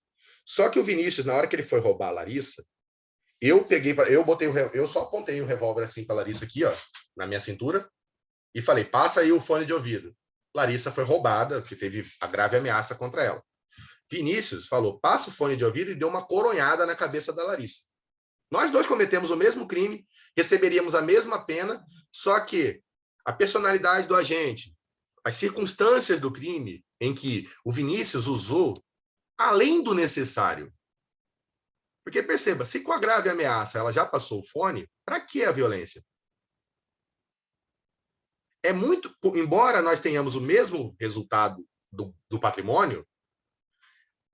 Só que o Vinícius, na hora que ele foi roubar a Larissa, eu só apontei o revólver assim para a Larissa aqui, ó, na minha cintura, e falei, passa aí o fone de ouvido. Larissa foi roubada, porque teve a grave ameaça contra ela. Vinícius falou, passa o fone de ouvido e deu uma coronhada na cabeça da Larissa. Nós dois cometemos o mesmo crime, receberíamos a mesma pena, só que a personalidade do agente, as circunstâncias do crime em que o Vinícius usou além do necessário. Porque perceba, se com a grave ameaça ela já passou o fone, para que a violência? Embora nós tenhamos o mesmo resultado do patrimônio,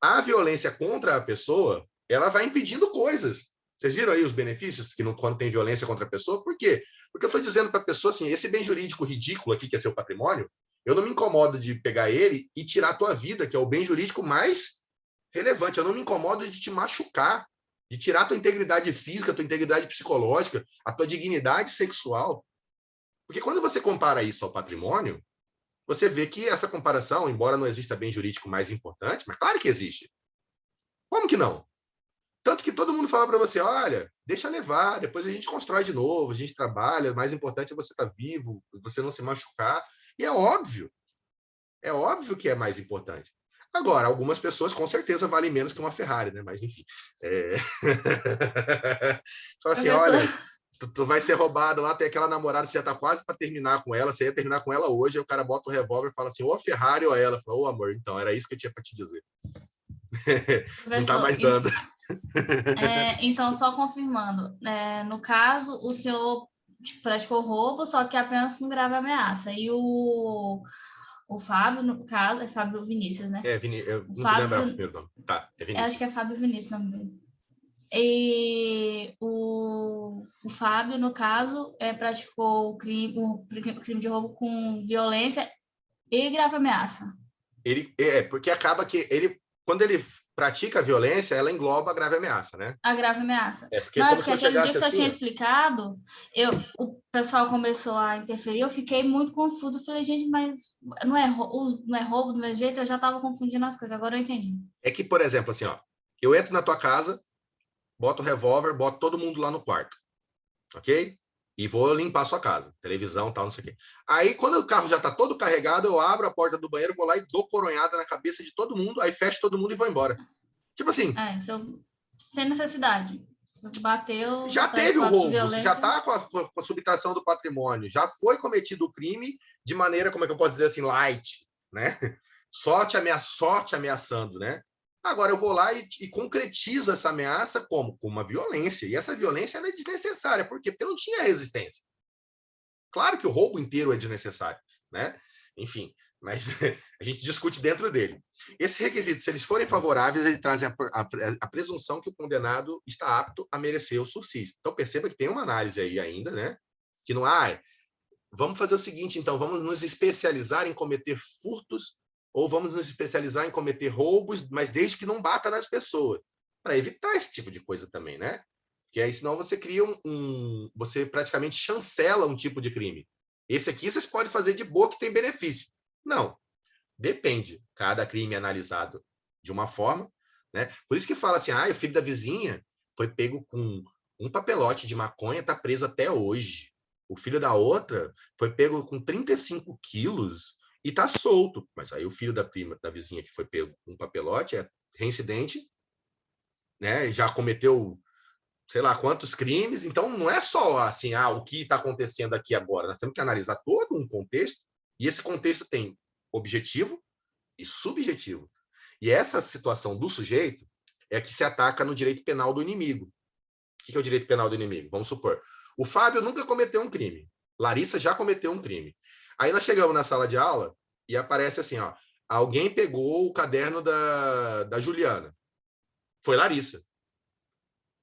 a violência contra a pessoa, ela vai impedindo coisas. Vocês viram aí os benefícios que quando tem violência contra a pessoa? Por quê? Porque eu estou dizendo para a pessoa assim, esse bem jurídico ridículo aqui, que é seu patrimônio, eu não me incomodo de pegar ele e tirar a tua vida, que é o bem jurídico mais relevante. Eu não me incomodo de te machucar, de tirar a tua integridade física, a tua integridade psicológica, a tua dignidade sexual. Porque quando você compara isso ao patrimônio, você vê que essa comparação, embora não exista bem jurídico mais importante, mas claro que existe. Como que não? Tanto que todo mundo fala para você, olha, deixa levar, depois a gente constrói de novo, a gente trabalha, o mais importante é você estar vivo, você não se machucar. E é óbvio que é mais importante. Agora, algumas pessoas com certeza valem menos que uma Ferrari, né? Mas, enfim. Fala assim, olha, tu vai ser roubado lá, tem aquela namorada, você já tá quase para terminar com ela, você ia terminar com ela hoje, aí o cara bota o revólver e fala assim, ou a Ferrari ou ela. Fala, ô amor, então, era isso que eu tinha para te dizer. Não tá mais dando.
Então, só confirmando, no caso, o senhor praticou roubo, só que apenas com grave ameaça. E o Fábio, no caso, é Fábio Vinícius, né?
Eu não se lembra o primeiro nome. Tá, é Vinícius.
Acho que é Fábio Vinícius o nome dele. E o Fábio, no caso, praticou o crime de roubo com violência e grave ameaça.
Porque acaba que quando ele pratica a violência, ela engloba a grave ameaça, né?
A grave ameaça.
Porque
não,
como
porque
se eu
aquele dia que
assim,
você tinha explicado, o pessoal começou a interferir, eu fiquei muito confuso. Eu falei, gente, mas não é roubo do mesmo jeito? Eu já estava confundindo as coisas, agora eu entendi.
É que, por exemplo, assim, ó, eu entro na tua casa, boto o revólver, boto todo mundo lá no quarto, ok? E vou limpar a sua casa, televisão, tal, não sei o quê. Aí, quando o carro já está todo carregado, eu abro a porta do banheiro, vou lá e dou coronhada na cabeça de todo mundo, aí fecho todo mundo e vou embora. Tipo assim...
sem necessidade. Bateu...
Já teve o roubo, você já está com a subtração do patrimônio, já foi cometido o crime de maneira, como é que eu posso dizer assim, light, né? Só te ameaçando, né? Agora eu vou lá e concretizo essa ameaça como? Com uma violência. E essa violência ela é desnecessária. Por quê? Porque não tinha resistência. Claro que o roubo inteiro é desnecessário, né? enfim, mas a gente discute dentro dele. Esse requisito, se eles forem favoráveis, ele traz a presunção que o condenado está apto a merecer o sursis. Então, perceba que tem uma análise aí ainda, né? Que não há... Vamos fazer o seguinte, então, vamos nos especializar em cometer furtos ou vamos nos especializar em cometer roubos, mas desde que não bata nas pessoas, para evitar esse tipo de coisa também, né? Porque aí, senão, você cria você praticamente chancela um tipo de crime. Esse aqui vocês podem fazer de boa que tem benefício. Não, depende. Cada crime é analisado de uma forma, né? Por isso que fala assim, o filho da vizinha foi pego com um papelote de maconha, está preso até hoje. O filho da outra foi pego com 35 quilos e está solto. Mas aí o filho da vizinha que foi pego com um papelote é reincidente, né? Já cometeu sei lá quantos crimes. Então, não é só assim, o que está acontecendo aqui agora. Nós temos que analisar todo um contexto, e esse contexto tem objetivo e subjetivo. E essa situação do sujeito é que se ataca no direito penal do inimigo. O que é o direito penal do inimigo? Vamos supor, o Fábio nunca cometeu um crime. Larissa já cometeu um crime. Aí nós chegamos na sala de aula e aparece assim, alguém pegou o caderno da Juliana. Foi Larissa.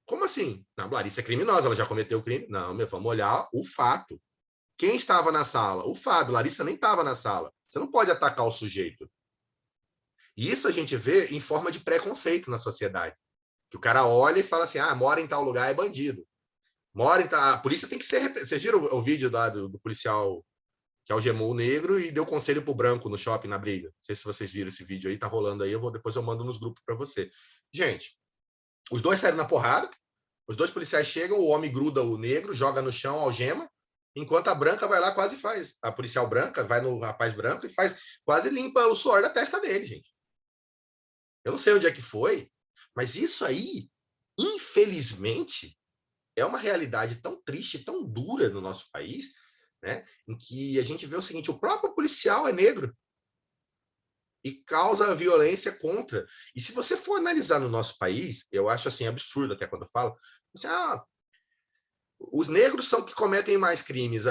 Como assim? Não, Larissa é criminosa, ela já cometeu o crime? Não, vamos olhar o fato. Quem estava na sala? O Fábio. Larissa nem estava na sala. Você não pode atacar o sujeito. E isso a gente vê em forma de preconceito na sociedade. Que o cara olha e fala assim, mora em tal lugar, é bandido. A polícia tem que ser... Vocês viram o vídeo do policial que algemou o negro e deu conselho pro branco no shopping, na briga? Não sei se vocês viram esse vídeo aí, tá rolando aí, depois eu mando nos grupos para você. Gente, os dois saíram na porrada, os dois policiais chegam, o homem gruda o negro, joga no chão, algema, enquanto a branca vai lá quase faz. A policial branca vai no rapaz branco e quase limpa o suor da testa dele, gente. Eu não sei onde é que foi, mas isso aí, infelizmente, é uma realidade tão triste, tão dura no nosso país, né, em que a gente vê o seguinte, o próprio policial é negro e causa violência contra. E se você for analisar no nosso país, eu acho assim absurdo até quando eu falo, assim, os negros são que cometem mais crimes,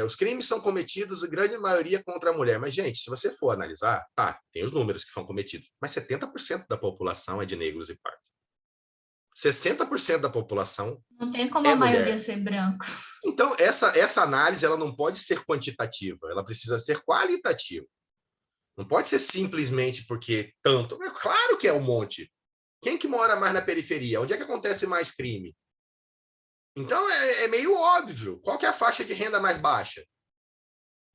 os crimes são cometidos, a grande maioria, contra a mulher. Mas, gente, se você for analisar, tem os números que são cometidos, mas 70% da população é de negros e pardos. 60% da população
não tem como
é
a maioria
mulher.
ser branco.
Então, essa análise ela não pode ser quantitativa, ela precisa ser qualitativa. Não pode ser simplesmente porque tanto. É claro que é um monte. Quem que mora mais na periferia? Onde é que acontece mais crime? Então, é meio óbvio. Qual que é a faixa de renda mais baixa?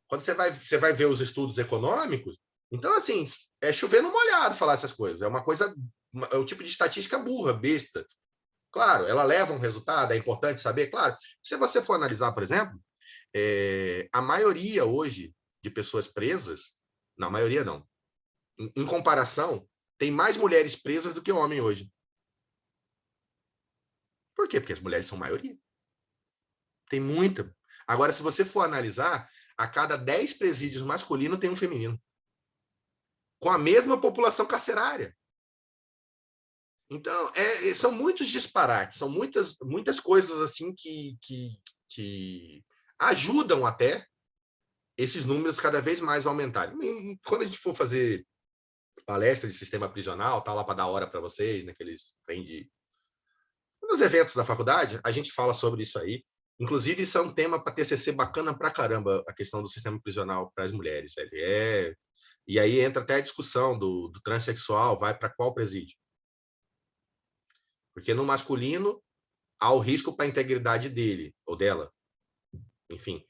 Quando você vai ver os estudos econômicos, então, assim, é chover no molhado falar essas coisas. É o tipo de estatística burra, besta. Claro, ela leva um resultado, é importante saber, claro. Se você for analisar, por exemplo, a maioria hoje de pessoas presas, não, a maioria não, em comparação, tem mais mulheres presas do que homem hoje. Por quê? Porque as mulheres são maioria. Tem muita. Agora, se você for analisar, a cada 10 presídios masculinos tem um feminino. Com a mesma população carcerária. Então, são muitos disparates, são muitas coisas assim que ajudam até esses números cada vez mais aumentarem. Quando a gente for fazer palestra de sistema prisional, tá lá para dar hora para vocês, naqueles nos eventos da faculdade, a gente fala sobre isso aí. Inclusive, isso é um tema para TCC bacana pra caramba, a questão do sistema prisional para as mulheres, velho. E aí entra até a discussão do transexual, vai para qual presídio? Porque no masculino há o risco para a integridade dele ou dela. Enfim.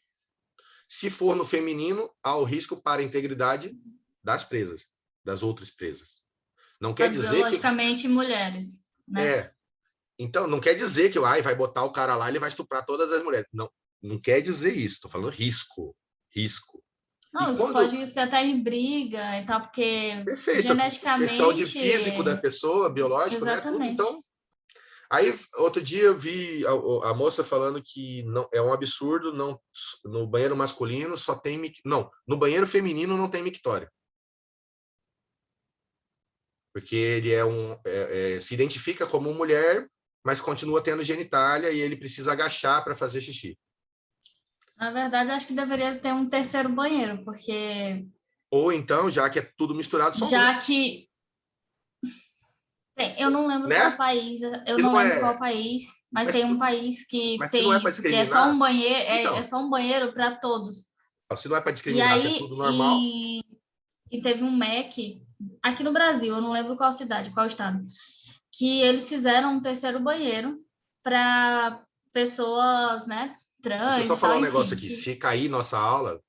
Se for no feminino, há o risco para a integridade das presas, das outras presas. Não quer dizer
biologicamente mulheres, né?
Então, não quer dizer que vai botar o cara lá e ele vai estuprar todas as mulheres. Não quer dizer isso. Estou falando risco.
Não, isso pode ser até em briga e tal, porque geneticamente...
Questão de físico da pessoa, biológico,
exatamente,
né? Tudo. Então, aí, outro dia eu vi a moça falando que não, é um absurdo, no banheiro masculino só tem... Não, no banheiro feminino não tem mictório. Porque ele se identifica como mulher, mas continua tendo genitália e ele precisa agachar para fazer xixi.
Na verdade, eu acho que deveria ter um terceiro banheiro, porque
Ou então, já que é tudo misturado, só
Já que... eu não lembro
né?
qual país, mas tem um país que
mas se não é
tem
para
isso, que é só um
discriminar,
banheiro,
então,
é só um banheiro para todos.
se não é para
E
discriminar, se é
aí,
tudo normal,
e teve um MEC, aqui no Brasil, eu não lembro qual cidade, qual estado, que eles fizeram um terceiro banheiro para pessoas, né,
deixa eu
trans
só
e
falar
tal,
um negócio
enfim.
aqui. Se cair nossa aula,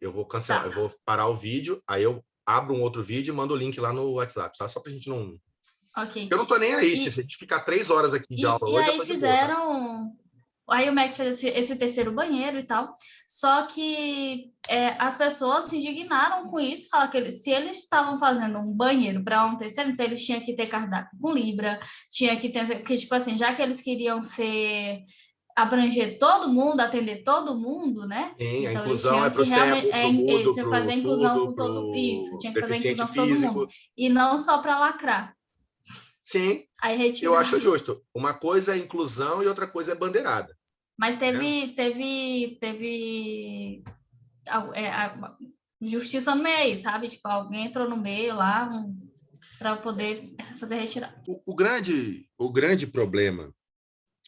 eu vou cancelar,
Tá,
eu vou parar o vídeo, aí eu abro um outro vídeo e mando o link lá no WhatsApp, tá? Só pra gente não...
ok.
Eu não tô nem aí, se a
E,
gente ficar 3 horas aqui de aula
e
hoje, eu
aí
tô de boa, tá?
fizeram... Aí o MEC fez esse terceiro banheiro e tal, só que as pessoas se indignaram com isso, falaram que se eles estavam fazendo um banheiro para um terceiro, então eles tinham que ter cardápio com Libra, tinha que ter, porque, tipo assim, já que eles queriam abranger todo mundo, atender todo mundo, né?
Sim, a
Então eles
inclusão é
tinham
pro
que realmente,
cego, pro
eles
mudo,
tinham que
pro
fazer a inclusão
surdo,
com todo isso,
pro
tinha que fazer a
deficiente
inclusão com todo mundo,
físico.
e não só para lacrar.
Sim,
Aí
eu acho
retiraram.
justo. Uma coisa é inclusão e outra coisa é bandeirada,
Mas
né?
teve justiça no meio, sabe? Tipo, alguém entrou no meio lá para poder fazer retirar.
O grande problema,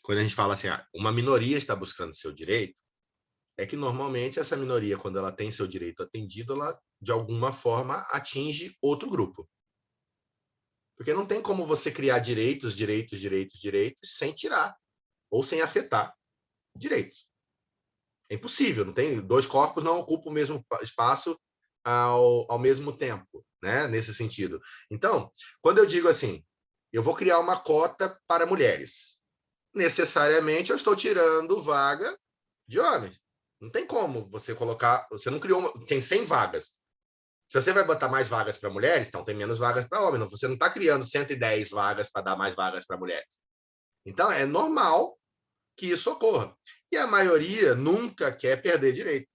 quando a gente fala assim, uma minoria está buscando seu direito, é que normalmente essa minoria, quando ela tem seu direito atendido, ela de alguma forma atinge outro grupo. Porque não tem como você criar direitos sem tirar ou sem afetar direitos. É impossível, não tem, dois corpos não ocupam o mesmo espaço ao mesmo tempo, né? Nesse sentido. Então, quando eu digo assim, eu vou criar uma cota para mulheres, necessariamente eu estou tirando vaga de homens. Não tem como você colocar, você não criou, tem 100 vagas. Se você vai botar mais vagas para mulheres, então tem menos vagas para homens. Você não está criando 110 vagas para dar mais vagas para mulheres. Então, é normal que isso ocorra. E a maioria nunca quer perder direito,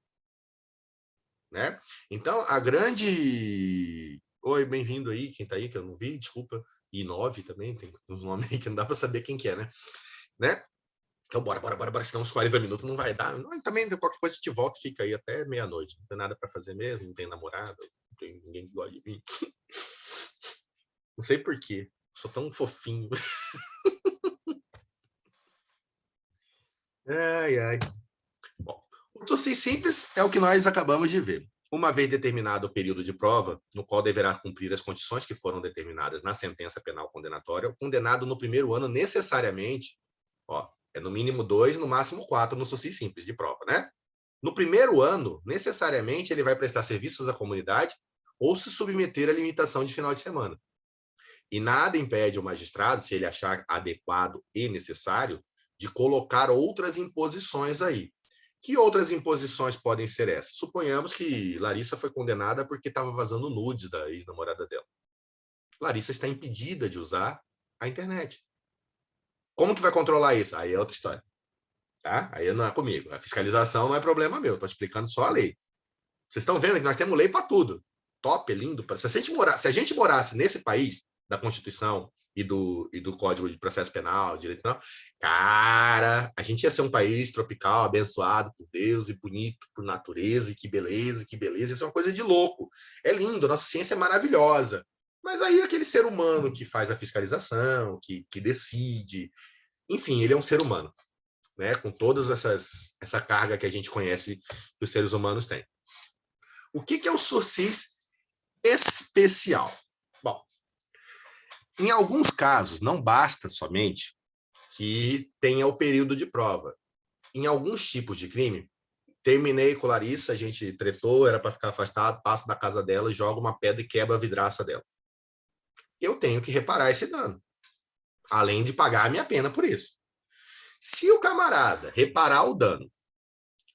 né? Então, a grande... Oi, bem-vindo aí, quem está aí, que eu não vi, desculpa. I9 também, tem uns nomes aí que não dá para saber quem que é, né? Então, bora, senão uns 40 minutos não vai dar. Não, também, qualquer coisa, te volta, fica aí até meia-noite. Não tem nada para fazer mesmo, não tem namorado, não tem ninguém que gosta de mim. Não sei por quê, sou tão fofinho. Ai. Bom, o TOCI simples é o que nós acabamos de ver. Uma vez determinado o período de prova, no qual deverá cumprir as condições que foram determinadas na sentença penal condenatória, o condenado no primeiro ano necessariamente, é no mínimo 2, no máximo 4 no TOCI simples de prova, né? No primeiro ano, necessariamente, ele vai prestar serviços à comunidade ou se submeter à limitação de final de semana. E nada impede o magistrado, se ele achar adequado e necessário, de colocar outras imposições aí. Que outras imposições podem ser essas? Suponhamos que Larissa foi condenada porque estava vazando nudes da ex-namorada dela. Larissa está impedida de usar a internet. Como que vai controlar isso? Aí é outra história. Tá? Aí não é comigo. A fiscalização não é problema meu. Estou explicando só a lei. Vocês estão vendo que nós temos lei para tudo. Top, lindo. Se a gente morasse nesse país da Constituição e do Código de Processo Penal, Direito Penal, cara, a gente ia ser um país tropical, abençoado por Deus e bonito por natureza, e que beleza, que beleza. Isso é uma coisa de louco. É lindo, nossa ciência é maravilhosa. Mas aí aquele ser humano que faz a fiscalização, que decide, enfim, ele é um ser humano, né? Com todas essa carga que a gente conhece que os seres humanos têm. O que é o SURSIS especial? Bom, em alguns casos, não basta somente que tenha o período de prova. Em alguns tipos de crime, terminei com Larissa, a gente tretou, era para ficar afastado, passo da casa dela, joga uma pedra e quebra a vidraça dela. Eu tenho que reparar esse dano, além de pagar a minha pena por isso. Se o camarada reparar o dano,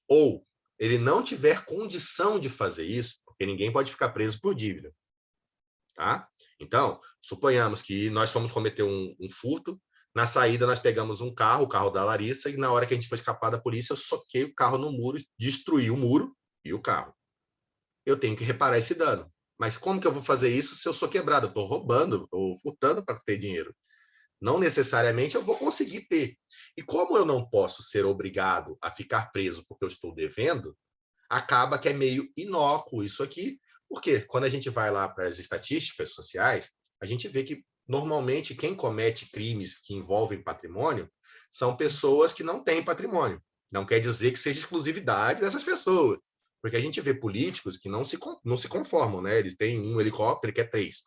ou ele não tiver condição de fazer isso, porque ninguém pode ficar preso por dívida, tá? Então, suponhamos que nós fomos cometer um furto, na saída nós pegamos um carro, o carro da Larissa, e na hora que a gente foi escapar da polícia, eu soquei o carro no muro, destruí o muro e o carro. Eu tenho que reparar esse dano. Mas como que eu vou fazer isso se eu sou quebrado? Eu estou roubando, estou furtando para ter dinheiro. Não necessariamente eu vou conseguir ter. E como eu não posso ser obrigado a ficar preso porque eu estou devendo, acaba que é meio inócuo isso aqui, Porque quando a gente vai lá para as estatísticas sociais, a gente vê que, normalmente, quem comete crimes que envolvem patrimônio são pessoas que não têm patrimônio. Não quer dizer que seja exclusividade dessas pessoas. Porque a gente vê políticos que não se conformam, né? Eles têm um helicóptero, ele quer 3.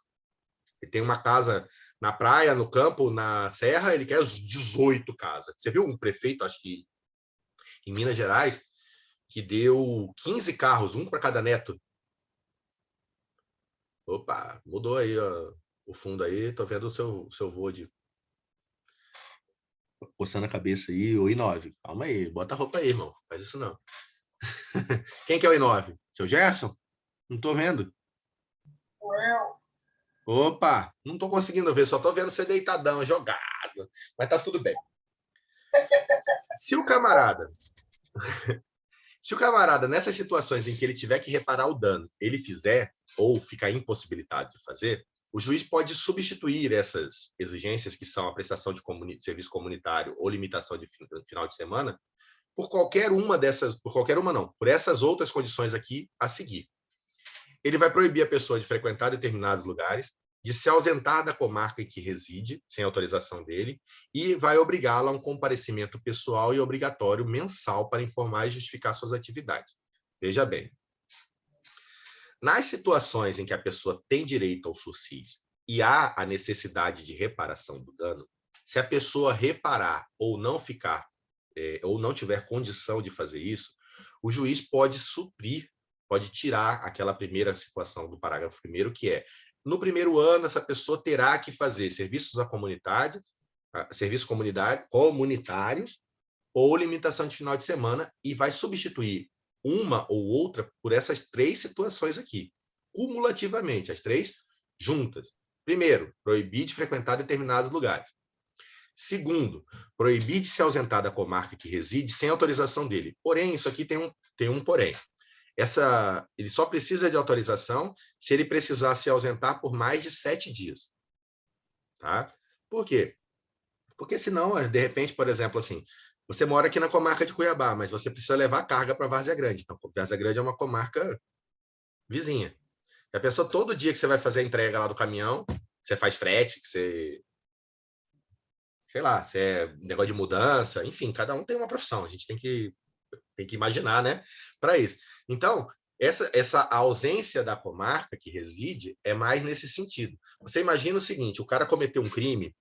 Ele tem uma casa na praia, no campo, na serra, ele quer os 18 casas. Você viu um prefeito, acho que em Minas Gerais, que deu 15 carros, um para cada neto? Opa, mudou aí ó, o fundo aí, tô vendo o seu vô de coçando a cabeça aí, o I9. Calma aí, bota a roupa aí, irmão. Faz isso não. Quem que é o I9? Seu Gerson? Não tô vendo. Opa, não tô conseguindo ver, só tô vendo você deitadão, jogado. Mas tá tudo bem. Se o camarada, nessas situações em que ele tiver que reparar o dano, ele fizer, ou ficar impossibilitado de fazer, o juiz pode substituir essas exigências, que são a prestação de serviço comunitário ou limitação de final de semana, por qualquer uma não, por essas outras condições aqui a seguir. Ele vai proibir a pessoa de frequentar determinados lugares, de se ausentar da comarca em que reside, sem autorização dele, e vai obrigá-la a um comparecimento pessoal e obrigatório mensal para informar e justificar suas atividades. Veja bem, nas situações em que a pessoa tem direito ao SUSSIS e há a necessidade de reparação do dano, se a pessoa reparar ou não ou não tiver condição de fazer isso, o juiz pode suprir, pode tirar aquela primeira situação do parágrafo 1º, que é, no primeiro ano, essa pessoa terá que fazer serviços comunitários ou limitação de final de semana, e vai substituir uma ou outra por essas 3 situações aqui, cumulativamente, as 3 juntas. Primeiro, proibir de frequentar determinados lugares. Segundo, proibir de se ausentar da comarca que reside sem autorização dele. Porém, isso aqui tem um porém. Ele só precisa de autorização se ele precisar se ausentar por mais de 7 dias. Tá? Por quê? Porque senão, de repente, por exemplo, assim, você mora aqui na comarca de Cuiabá, mas você precisa levar carga para Várzea Grande. Então, Várzea Grande é uma comarca vizinha. E a pessoa, todo dia que você vai fazer a entrega lá do caminhão, você faz frete, que você... sei lá, se é negócio de mudança, enfim, cada um tem uma profissão. A gente tem que imaginar, né, para isso. Então, essa ausência da comarca que reside é mais nesse sentido. Você imagina o seguinte, o cara cometeu um crime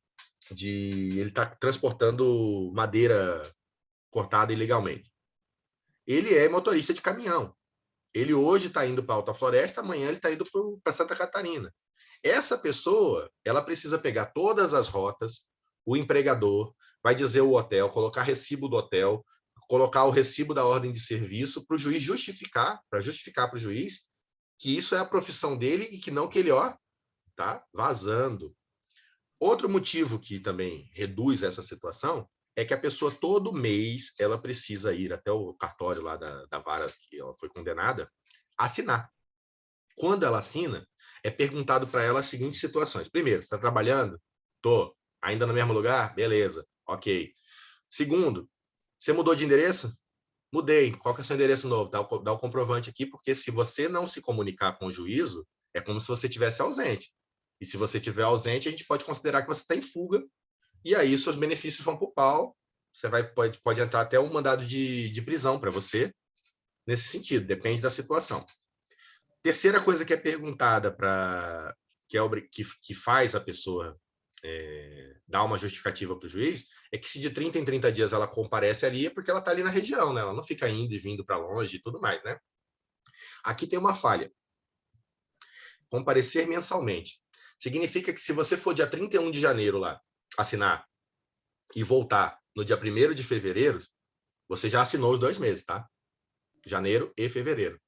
ele está transportando madeira cortada ilegalmente. Ele é motorista de caminhão. Ele hoje está indo para Alta Floresta, amanhã ele está indo para Santa Catarina. Essa pessoa, ela precisa pegar todas as rotas, o empregador vai dizer o hotel, colocar recibo do hotel, colocar o recibo da ordem de serviço para o juiz justificar, para o juiz que isso é a profissão dele e que não que ele, tá vazando. Outro motivo que também reduz essa situação é que a pessoa, todo mês, ela precisa ir até o cartório lá da vara que ela foi condenada, assinar. Quando ela assina, é perguntado para ela as seguintes situações. Primeiro, você está trabalhando? Tô. Ainda no mesmo lugar? Beleza. Ok. Segundo, você mudou de endereço? Mudei. Qual que é o seu endereço novo? Dá o comprovante aqui, porque se você não se comunicar com o juízo, é como se você estivesse ausente. E se você estiver ausente, a gente pode considerar que você está em fuga, e aí seus benefícios vão para o pau. Você pode entrar até um mandado de prisão para você, nesse sentido, depende da situação. Terceira coisa que é perguntada, que faz a pessoa dar uma justificativa para o juiz, é que se de 30 em 30 dias ela comparece ali, é porque ela está ali na região, né? Ela não fica indo e vindo para longe e tudo mais, né? Aqui tem uma falha. Comparecer mensalmente. Significa que se você for dia 31 de janeiro lá, assinar, e voltar no dia 1º de fevereiro, você já assinou os 2 meses, tá? Janeiro e fevereiro.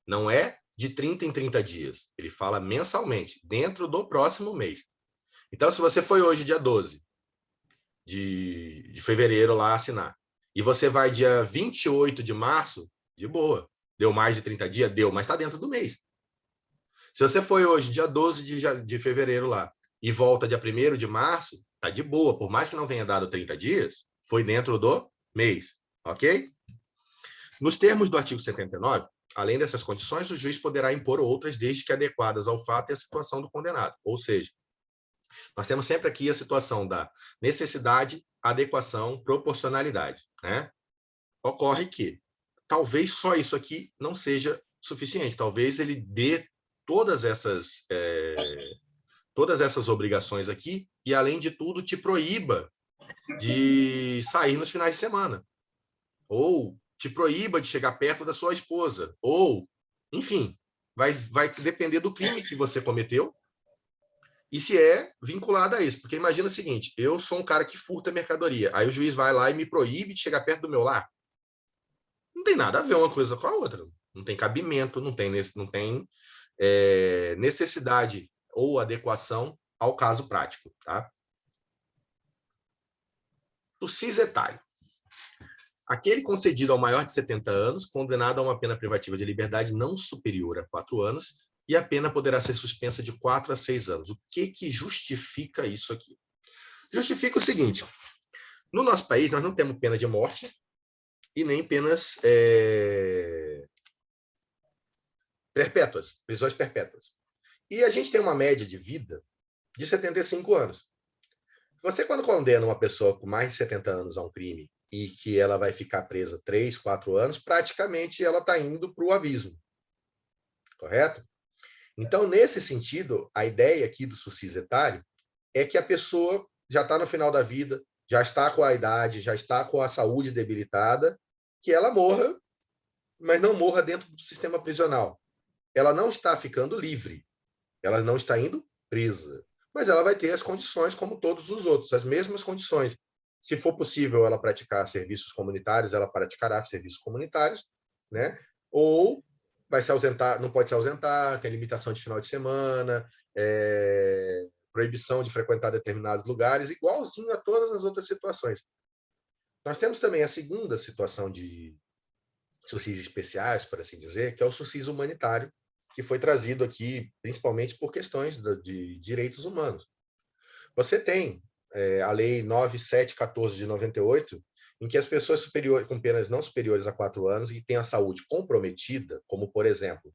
Não é de 30 em 30 dias. Ele fala mensalmente, dentro do próximo mês. Então, se você foi hoje, dia 12 de fevereiro, lá assinar, e você vai dia 28 de março, de boa. Deu mais de 30 dias? Deu, mas está dentro do mês. Se você foi hoje, dia 12 de fevereiro lá, e volta dia 1º de março, tá de boa. Por mais que não tenha dado 30 dias, foi dentro do mês, ok? Nos termos do artigo 79, Além dessas condições, o juiz poderá impor outras, desde que adequadas ao fato e à situação do condenado. Ou seja, nós temos sempre aqui a situação da necessidade, adequação, proporcionalidade, né? Ocorre que talvez só isso aqui não seja suficiente. Talvez ele dê todas essas obrigações aqui e, além de tudo, te proíba de sair nos finais de semana. Ou te proíba de chegar perto da sua esposa. Ou, enfim, vai depender do crime que você cometeu e se é vinculado a isso. Porque imagina o seguinte, eu sou um cara que furta mercadoria, aí o juiz vai lá e me proíbe de chegar perto do meu lar. Não tem nada a ver uma coisa com a outra. Não tem cabimento, não tem necessidade ou adequação ao caso prático. Tá? O cis etário. Aquele concedido ao maior de 70 anos, condenado a uma pena privativa de liberdade não superior a 4 anos, e a pena poderá ser suspensa de 4 a 6 anos. O que justifica isso aqui? Justifica o seguinte, no nosso país nós não temos pena de morte e nem penas perpétuas, prisões perpétuas. E a gente tem uma média de vida de 75 anos. Você, quando condena uma pessoa com mais de 70 anos a um crime e que ela vai ficar presa 3, 4 anos, praticamente ela está indo para o abismo. Correto? Então, nesse sentido, a ideia aqui do cis etário é que a pessoa já está no final da vida, já está com a idade, já está com a saúde debilitada, que ela morra, mas não morra dentro do sistema prisional. Ela não está ficando livre, ela não está indo presa, mas ela vai ter as condições como todos os outros, as mesmas condições. Se for possível ela praticar serviços comunitários, ela praticará serviços comunitários, né? Ou vai se ausentar, não pode se ausentar, tem limitação de final de semana, proibição de frequentar determinados lugares, igualzinho a todas as outras situações. Nós temos também a segunda situação de SUSIs especiais, por assim dizer, que é o SUSIs humanitário, que foi trazido aqui principalmente por questões de direitos humanos. Você tem a Lei 9714 de 98, em que as pessoas com penas não superiores a 4 anos e têm a saúde comprometida, como, por exemplo,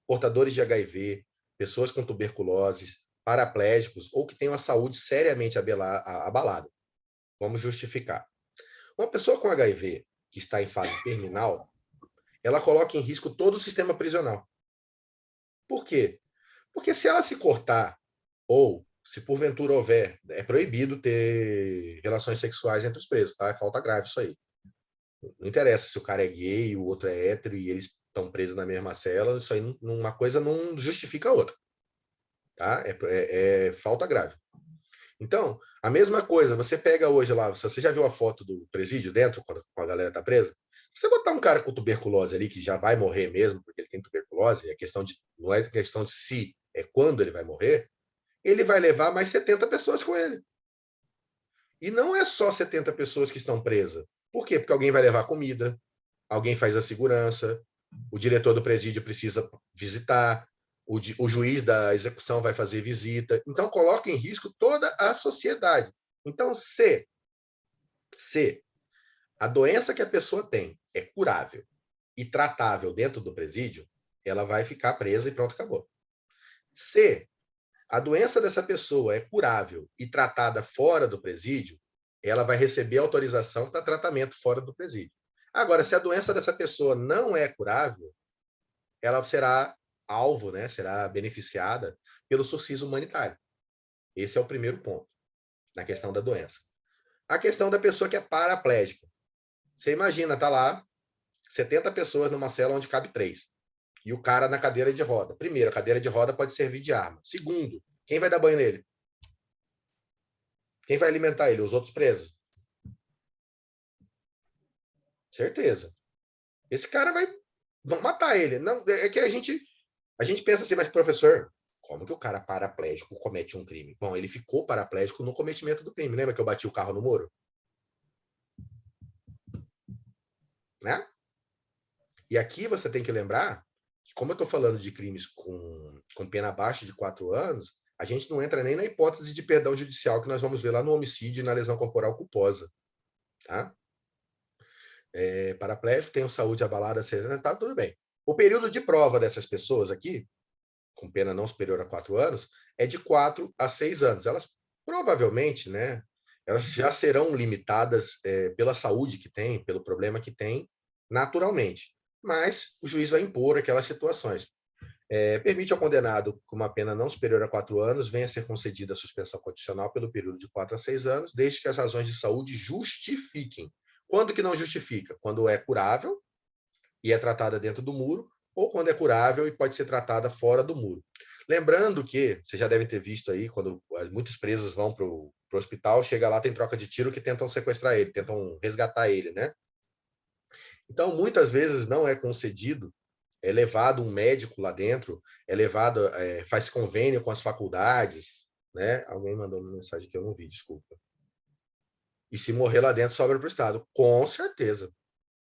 portadores de HIV, pessoas com tuberculose, paraplégicos ou que tenham a saúde seriamente abalada. Vamos justificar. Uma pessoa com HIV que está em fase terminal, ela coloca em risco todo o sistema prisional. Por quê? Porque se ela se cortar ou se porventura houver, é proibido ter relações sexuais entre os presos, tá? É falta grave isso aí. Não interessa se o cara é gay e o outro é hétero e eles estão presos na mesma cela, isso aí uma coisa não justifica a outra. Tá? É falta grave. Então, a mesma coisa, você pega hoje lá, você já viu a foto do presídio dentro, quando a galera tá presa? Se você botar um cara com tuberculose ali, que já vai morrer mesmo, porque ele tem tuberculose, não é questão de se, é quando ele vai morrer, ele vai levar mais 70 pessoas com ele. E não é só 70 pessoas que estão presas. Por quê? Porque alguém vai levar comida, alguém faz a segurança, o diretor do presídio precisa visitar, o juiz da execução vai fazer visita. Então, coloca em risco toda a sociedade. Então, se a doença que a pessoa tem é curável e tratável dentro do presídio, ela vai ficar presa e pronto, acabou. Se a doença dessa pessoa é curável e tratada fora do presídio, ela vai receber autorização para tratamento fora do presídio. Agora, se a doença dessa pessoa não é curável, ela será alvo, né, será beneficiada pelo SUSIS humanitário. Esse é o primeiro ponto, na questão da doença. A questão da pessoa que é paraplégica. Você imagina, tá lá, 70 pessoas numa cela onde cabe 3. E o cara na cadeira de roda. Primeiro, a cadeira de roda pode servir de arma. Segundo, quem vai dar banho nele? Quem vai alimentar ele? Os outros presos. Certeza. Esse cara vão matar ele. Não, é que a gente pensa assim, mas professor, como que o cara paraplégico comete um crime? Bom, ele ficou paraplégico no cometimento do crime. Lembra que eu bati o carro no muro? Né? E aqui você tem que lembrar que, como eu estou falando de crimes com pena abaixo de 4 anos, a gente não entra nem na hipótese de perdão judicial que nós vamos ver lá no homicídio e na lesão corporal culposa. Tá? Paraplégico, tem saúde abalada, tá tudo bem. O período de prova dessas pessoas aqui, com pena não superior a 4 anos, é de 4 a 6 anos. Elas provavelmente, né, elas já serão limitadas pela saúde que tem, pelo problema que tem, naturalmente. Mas o juiz vai impor aquelas situações. Permite ao condenado com uma pena não superior a 4 anos venha a ser concedida a suspensão condicional pelo período de 4 a 6 anos, desde que as razões de saúde justifiquem. Quando que não justifica? Quando é curável e é tratada dentro do muro, ou quando é curável e pode ser tratada fora do muro. Lembrando que, vocês já devem ter visto aí, quando muitos presos vão para o hospital, chega lá, tem troca de tiro que tentam sequestrar ele, tentam resgatar ele, né? Então, muitas vezes não é concedido, é levado um médico lá dentro, faz convênio com as faculdades, né? Alguém mandou uma mensagem que eu não vi, desculpa. E se morrer lá dentro, sobra para o Estado. Com certeza.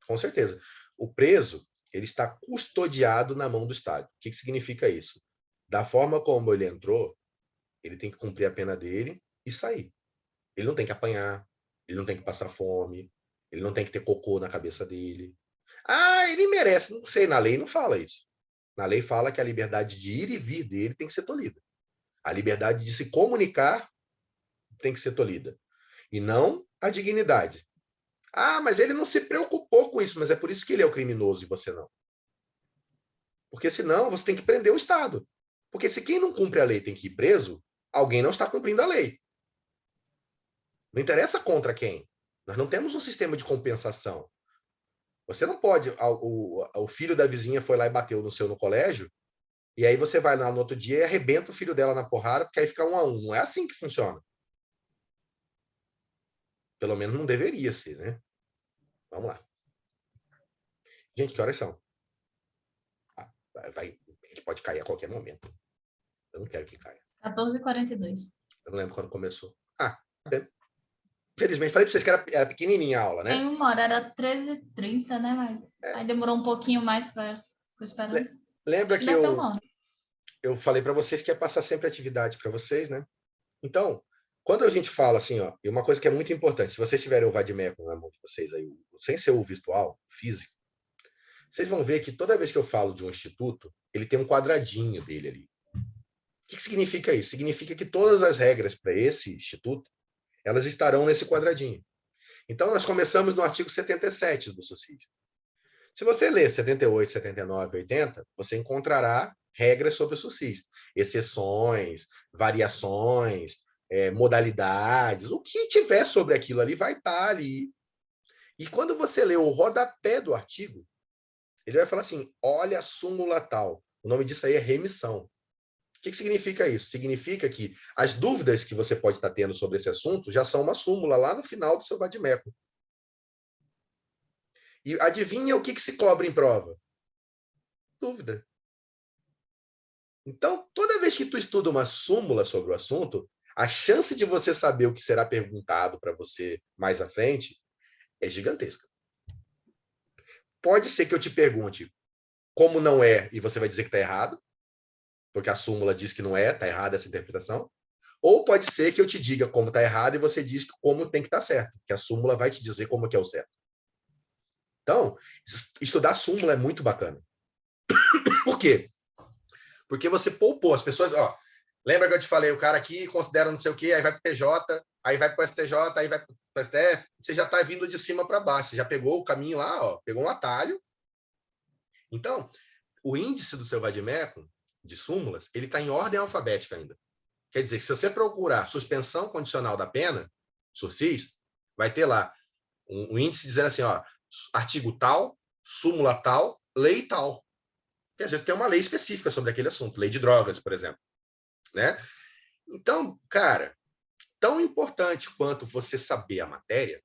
Com certeza. O preso, ele está custodiado na mão do Estado. O que significa isso? Da forma como ele entrou, ele tem que cumprir a pena dele e sair. Ele não tem que apanhar, ele não tem que passar fome, ele não tem que ter cocô na cabeça dele. Ah, ele merece. Não sei, na lei não fala isso. Na lei fala que a liberdade de ir e vir dele tem que ser tolhida. A liberdade de se comunicar tem que ser tolhida. E não a dignidade. Ah, mas ele não se preocupou com isso, mas é por isso que ele é o criminoso e você não. Porque senão você tem que prender o Estado. Porque se quem não cumpre a lei tem que ir preso, alguém não está cumprindo a lei. Não interessa contra quem. Nós não temos um sistema de compensação. Você não pode... O filho da vizinha foi lá e bateu no seu no colégio, e aí você vai lá no outro dia e arrebenta o filho dela na porrada, porque aí fica 1 a 1. Não é assim que funciona. Pelo menos não deveria ser, né? Vamos lá. Gente, que horas são? Ele pode cair a qualquer momento. Eu não quero que caia.
14h42.
Eu não lembro quando começou. Bem. Felizmente, falei para vocês que era pequenininha a aula, né?
Tem uma hora, era 13h30, né? Mas aí demorou um pouquinho mais para esperar.
Lembra que
deve ter uma hora.
eu falei para vocês que ia passar sempre atividade para vocês, né? Então, quando a gente fala assim, ó, e uma coisa que é muito importante, se vocês tiverem o Vadimeco na mão de vocês aí, sem ser o virtual, físico, vocês vão ver que toda vez que eu falo de um instituto, ele tem um quadradinho dele ali. O que significa isso? Significa que todas as regras para esse instituto, elas estarão nesse quadradinho. Então, nós começamos no artigo 77 do SUSIS. Se você ler 78, 79, 80, você encontrará regras sobre o SUSIS. Exceções, variações, modalidades, o que tiver sobre aquilo ali vai estar ali. E quando você lê o rodapé do artigo, ele vai falar assim, olha a súmula tal. O nome disso aí é remissão. O que significa isso? Significa que as dúvidas que você pode estar tendo sobre esse assunto já são uma súmula lá no final do seu vadimeco. E adivinha o que se cobra em prova? Dúvida. Então, toda vez que tu estuda uma súmula sobre o assunto, a chance de você saber o que será perguntado para você mais à frente é gigantesca. Pode ser que eu te pergunte como não é e você vai dizer que está errado, porque a súmula diz que não é, está errada essa interpretação. Ou pode ser que eu te diga como está errado e você diz como tem que estar certo, que a súmula vai te dizer como que é o certo. Então, estudar súmula é muito bacana. Por quê? Porque você poupou as pessoas... Ó, lembra que eu te falei, o cara aqui considera não sei o quê, aí vai para o PJ, aí vai para o STJ, aí vai para o STF, você já está vindo de cima para baixo, você já pegou o caminho lá, ó, pegou um atalho. Então, o índice do seu vadimeco, de súmulas, ele está em ordem alfabética ainda. Quer dizer, se você procurar suspensão condicional da pena, SUSIS, vai ter lá um índice dizendo assim, ó, artigo tal, súmula tal, lei tal. Porque às vezes tem uma lei específica sobre aquele assunto, lei de drogas, por exemplo. Né? Então, cara, tão importante quanto você saber a matéria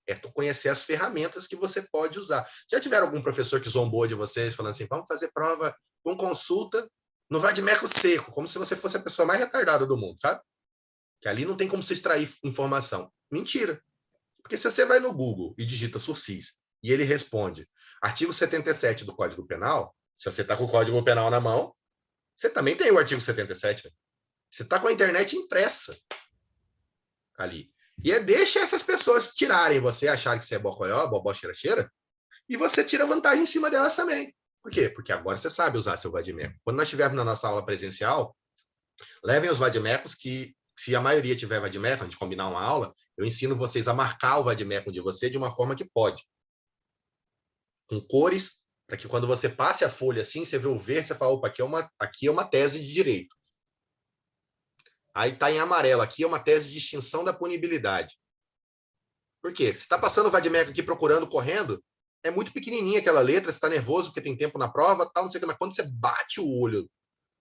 é tu conhecer as ferramentas que você pode usar. Já tiveram algum professor que zombou de vocês, falando assim, vamos fazer prova com consulta no vadimeco seco, como se você fosse a pessoa mais retardada do mundo, sabe? Que ali não tem como você extrair informação. Mentira. Porque se você vai no Google e digita SUSIS e ele responde artigo 77 do Código Penal, se você está com o Código Penal na mão, você também tem o artigo 77. Né? Você está com a internet impressa ali. E deixa essas pessoas tirarem você, acharem que você é bocoió, bobó, cheira, e você tira vantagem em cima delas também. Por quê? Porque agora você sabe usar seu vadimeco. Quando nós estivermos na nossa aula presencial, levem os vadimecos que, se a maioria tiver vadimeco, a gente combinar uma aula, eu ensino vocês a marcar o vadimeco de você de uma forma que pode. Com cores, para que quando você passe a folha assim, você vê o verde, você fala, opa, aqui é uma tese de direito. Aí está em amarelo, aqui é uma tese de extinção da punibilidade. Por quê? Você está passando o vadimeco aqui procurando, correndo, é muito pequenininha aquela letra, você está nervoso porque tem tempo na prova, tal, não sei o que, mas quando você bate o olho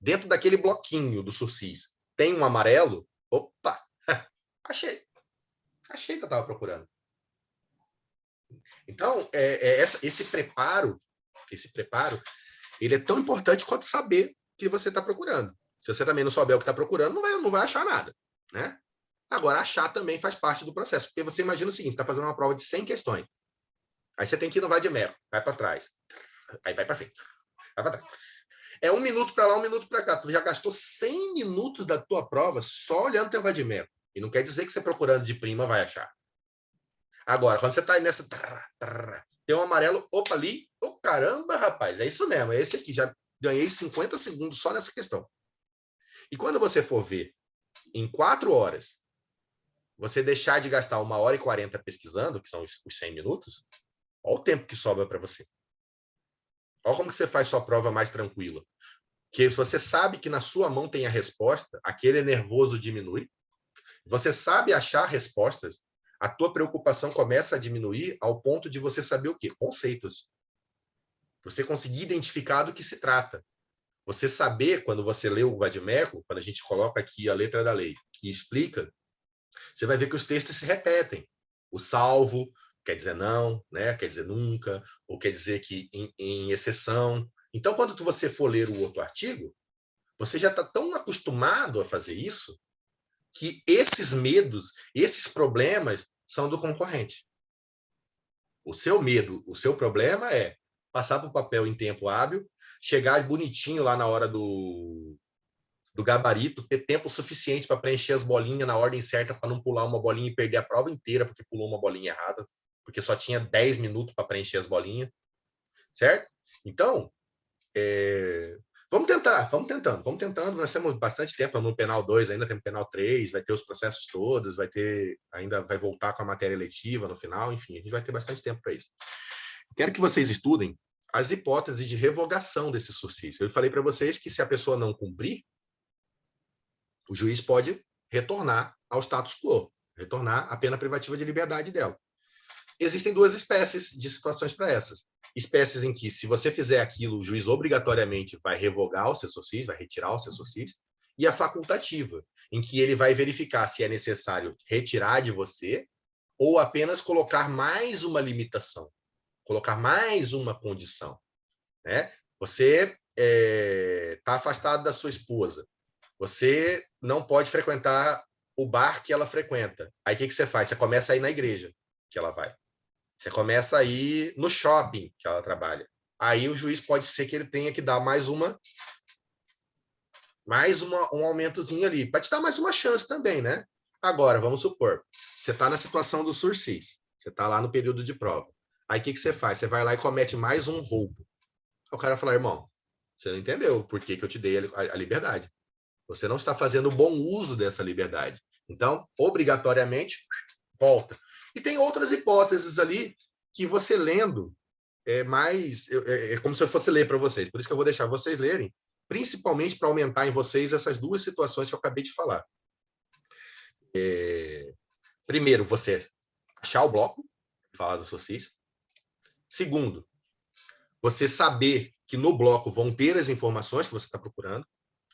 dentro daquele bloquinho do sursis, tem um amarelo, opa, achei que eu estava procurando. Então, esse preparo, ele é tão importante quanto saber o que você está procurando. Se você também não souber o que está procurando, não vai achar nada, né? Agora, achar também faz parte do processo, porque você imagina o seguinte, você está fazendo uma prova de 100 questões, aí você tem que ir no vadimeco, vai para trás, aí vai para frente, vai para trás. É 1 minuto para lá, 1 minuto para cá. Tu já gastou 100 minutos da tua prova só olhando teu vadimeco. E não quer dizer que você procurando de prima vai achar. Agora, quando você está aí nessa... tem um amarelo, opa, ali. Oh, caramba, rapaz, é isso mesmo. É esse aqui. Já ganhei 50 segundos só nessa questão. E quando você for ver, em 4 horas, você deixar de gastar 1h40 pesquisando, que são os 100 minutos, olha o tempo que sobra para você. Olha como que você faz sua prova mais tranquila. Que você sabe que na sua mão tem a resposta, aquele nervoso diminui. Você sabe achar respostas, a tua preocupação começa a diminuir ao ponto de você saber o quê? Conceitos. Você conseguir identificar do que se trata. Você saber, quando você lê o vadimeco, quando a gente coloca aqui a letra da lei e explica, você vai ver que os textos se repetem. O salvo quer dizer não, né? Quer dizer nunca, ou quer dizer que em exceção. Então, quando você for ler o outro artigo, você já está tão acostumado a fazer isso que esses medos, esses problemas são do concorrente. O seu medo, o seu problema é passar para o papel em tempo hábil, chegar bonitinho lá na hora do gabarito, ter tempo suficiente para preencher as bolinhas na ordem certa para não pular uma bolinha e perder a prova inteira porque pulou uma bolinha errada, porque só tinha 10 minutos para preencher as bolinhas, certo? Então, vamos tentando. Nós temos bastante tempo no penal 2, ainda tem penal 3, vai ter os processos todos, ainda vai voltar com a matéria letiva no final, enfim, a gente vai ter bastante tempo para isso. Quero que vocês estudem as hipóteses de revogação desse sursis. Eu falei para vocês que se a pessoa não cumprir, o juiz pode retornar ao status quo, retornar a pena privativa de liberdade dela. Existem 2 espécies de situações para essas. Espécies em que, se você fizer aquilo, o juiz obrigatoriamente vai revogar o seu sursis, vai retirar o seu sursis, e a facultativa, em que ele vai verificar se é necessário retirar de você ou apenas colocar mais uma limitação, colocar mais uma condição. Né? Você está afastado da sua esposa, você não pode frequentar o bar que ela frequenta. Aí o que você faz? Você começa a ir na igreja que ela vai. Você começa a ir no shopping que ela trabalha. Aí o juiz pode ser que ele tenha que dar mais um aumentozinho ali, para te dar mais uma chance também, né? Agora, vamos supor, você está na situação do sursis, você está lá no período de prova. Aí o que você faz? Você vai lá e comete mais um roubo. Aí o cara fala, irmão, você não entendeu por que eu te dei a liberdade. Você não está fazendo bom uso dessa liberdade. Então, obrigatoriamente, volta. E tem outras hipóteses ali que você lendo é como se eu fosse ler para vocês. Por isso que eu vou deixar vocês lerem, principalmente para aumentar em vocês essas 2 situações que eu acabei de falar. Primeiro, você achar o bloco, falar do sursis. Segundo, você saber que no bloco vão ter as informações que você está procurando.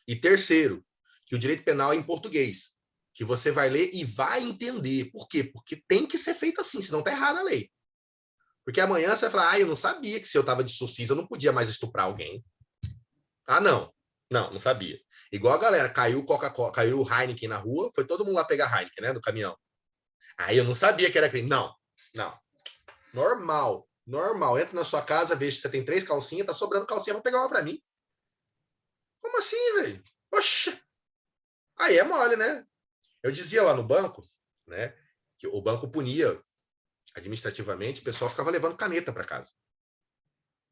E terceiro, que o direito penal é em português, que você vai ler e vai entender. Por quê? Porque tem que ser feito assim, senão está errada a lei. Porque amanhã você vai falar, eu não sabia que se eu estava de sursis eu não podia mais estuprar alguém. Ah, não. Não sabia. Igual a galera, caiu Coca-Cola, caiu Heineken na rua, foi todo mundo lá pegar Heineken, né, do caminhão. Aí eu não sabia que era crime. Não. Normal. Entra na sua casa, veja que você tem 3 calcinhas, tá sobrando calcinha, vou pegar uma para mim. Como assim, velho? Poxa! Aí é mole, né? Eu dizia lá no banco, né, que o banco punia administrativamente, o pessoal ficava levando caneta para casa.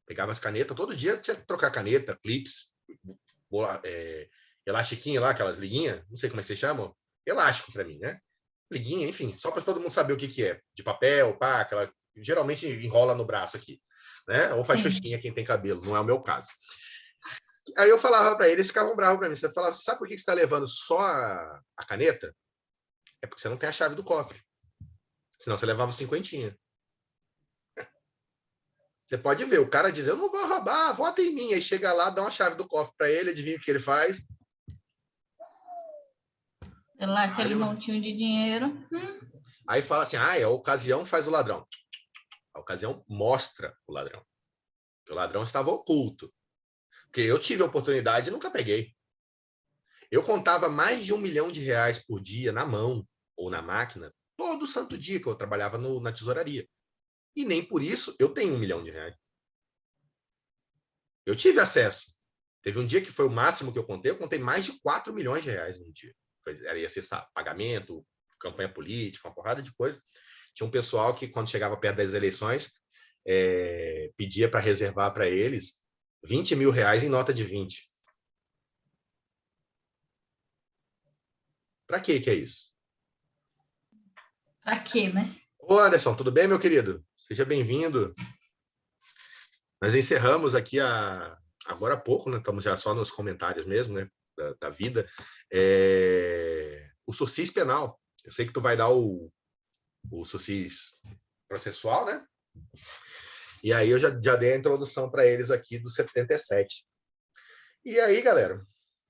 Pegava as canetas, todo dia tinha que trocar caneta, clips, elastiquinho lá, aquelas liguinhas, não sei como é que vocês chamam, elástico para mim, né? Liguinha, enfim, só para todo mundo saber o que é. De papel, pá, aquela... Geralmente enrola no braço aqui, né? Ou faz xuxinha quem tem cabelo, não é o meu caso. Aí eu falava para eles, ficavam bravos para mim. Você falava, sabe por que você está levando só a caneta? É porque você não tem a chave do cofre. Senão você levava 50. Você pode ver, o cara diz, eu não vou roubar, vota em mim. Aí chega lá, dá uma chave do cofre para ele, adivinha o que ele faz?
Lá, aquele montinho de dinheiro.
Aí fala assim, a ocasião faz o ladrão. A ocasião mostra o ladrão. Porque o ladrão estava oculto. Porque eu tive a oportunidade e nunca peguei. Eu contava mais de R$1 milhão por dia na mão ou na máquina, todo santo dia que eu trabalhava na tesouraria. E nem por isso eu tenho R$1 milhão. Eu tive acesso. Teve um dia que foi o máximo que eu contei mais de R$4 milhões num dia. Ia ser pagamento, campanha política, uma porrada de coisa. Tinha um pessoal que, quando chegava perto das eleições, pedia para reservar para eles R$20 mil em nota de 20. Para que é isso?
Para quê, né?
Ô, Anderson, tudo bem, meu querido? Seja bem-vindo. Nós encerramos aqui agora há pouco, né? Estamos já só nos comentários mesmo, né? Da vida. O sursis penal. Eu sei que tu vai dar o sursis processual, né? E aí eu já dei a introdução para eles aqui do 77. E aí, galera,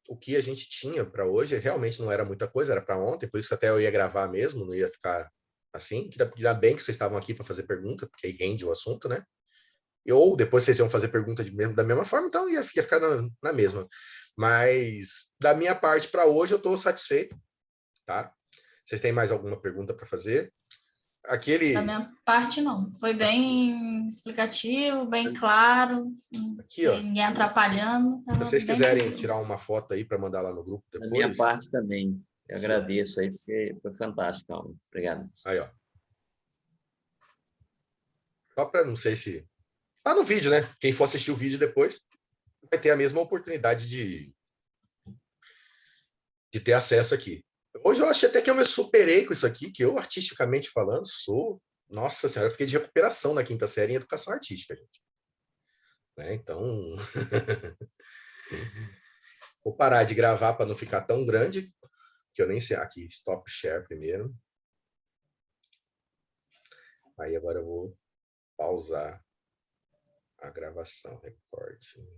o que a gente tinha para hoje realmente não era muita coisa, era para ontem, por isso que até eu ia gravar mesmo, não ia ficar assim. Ainda bem que vocês estavam aqui para fazer pergunta, porque aí rende o assunto, né? Ou depois vocês iam fazer pergunta da mesma forma, então ia ficar na mesma. Mas da minha parte para hoje eu estou satisfeito, tá? Vocês têm mais alguma pergunta para fazer?
Da minha parte, não. Foi bem explicativo, bem claro,
aqui, ó.
ninguém atrapalhando.
Se vocês quiserem tirar uma foto aí para mandar lá no grupo depois.
Da minha parte também. Eu agradeço aí, porque foi fantástico, Calma. Obrigado.
Aí, ó. Só para, não sei se... Tá no vídeo, né? Quem for assistir o vídeo depois vai ter a mesma oportunidade de ter acesso aqui. Hoje eu achei até que eu me superei com isso aqui, que eu, artisticamente falando, sou... Nossa Senhora, eu fiquei de recuperação na 5ª série em Educação Artística, gente. Né? Então... Vou parar de gravar para não ficar tão grande, que eu nem sei. Aqui, stop share primeiro. Aí agora eu vou pausar a gravação, record.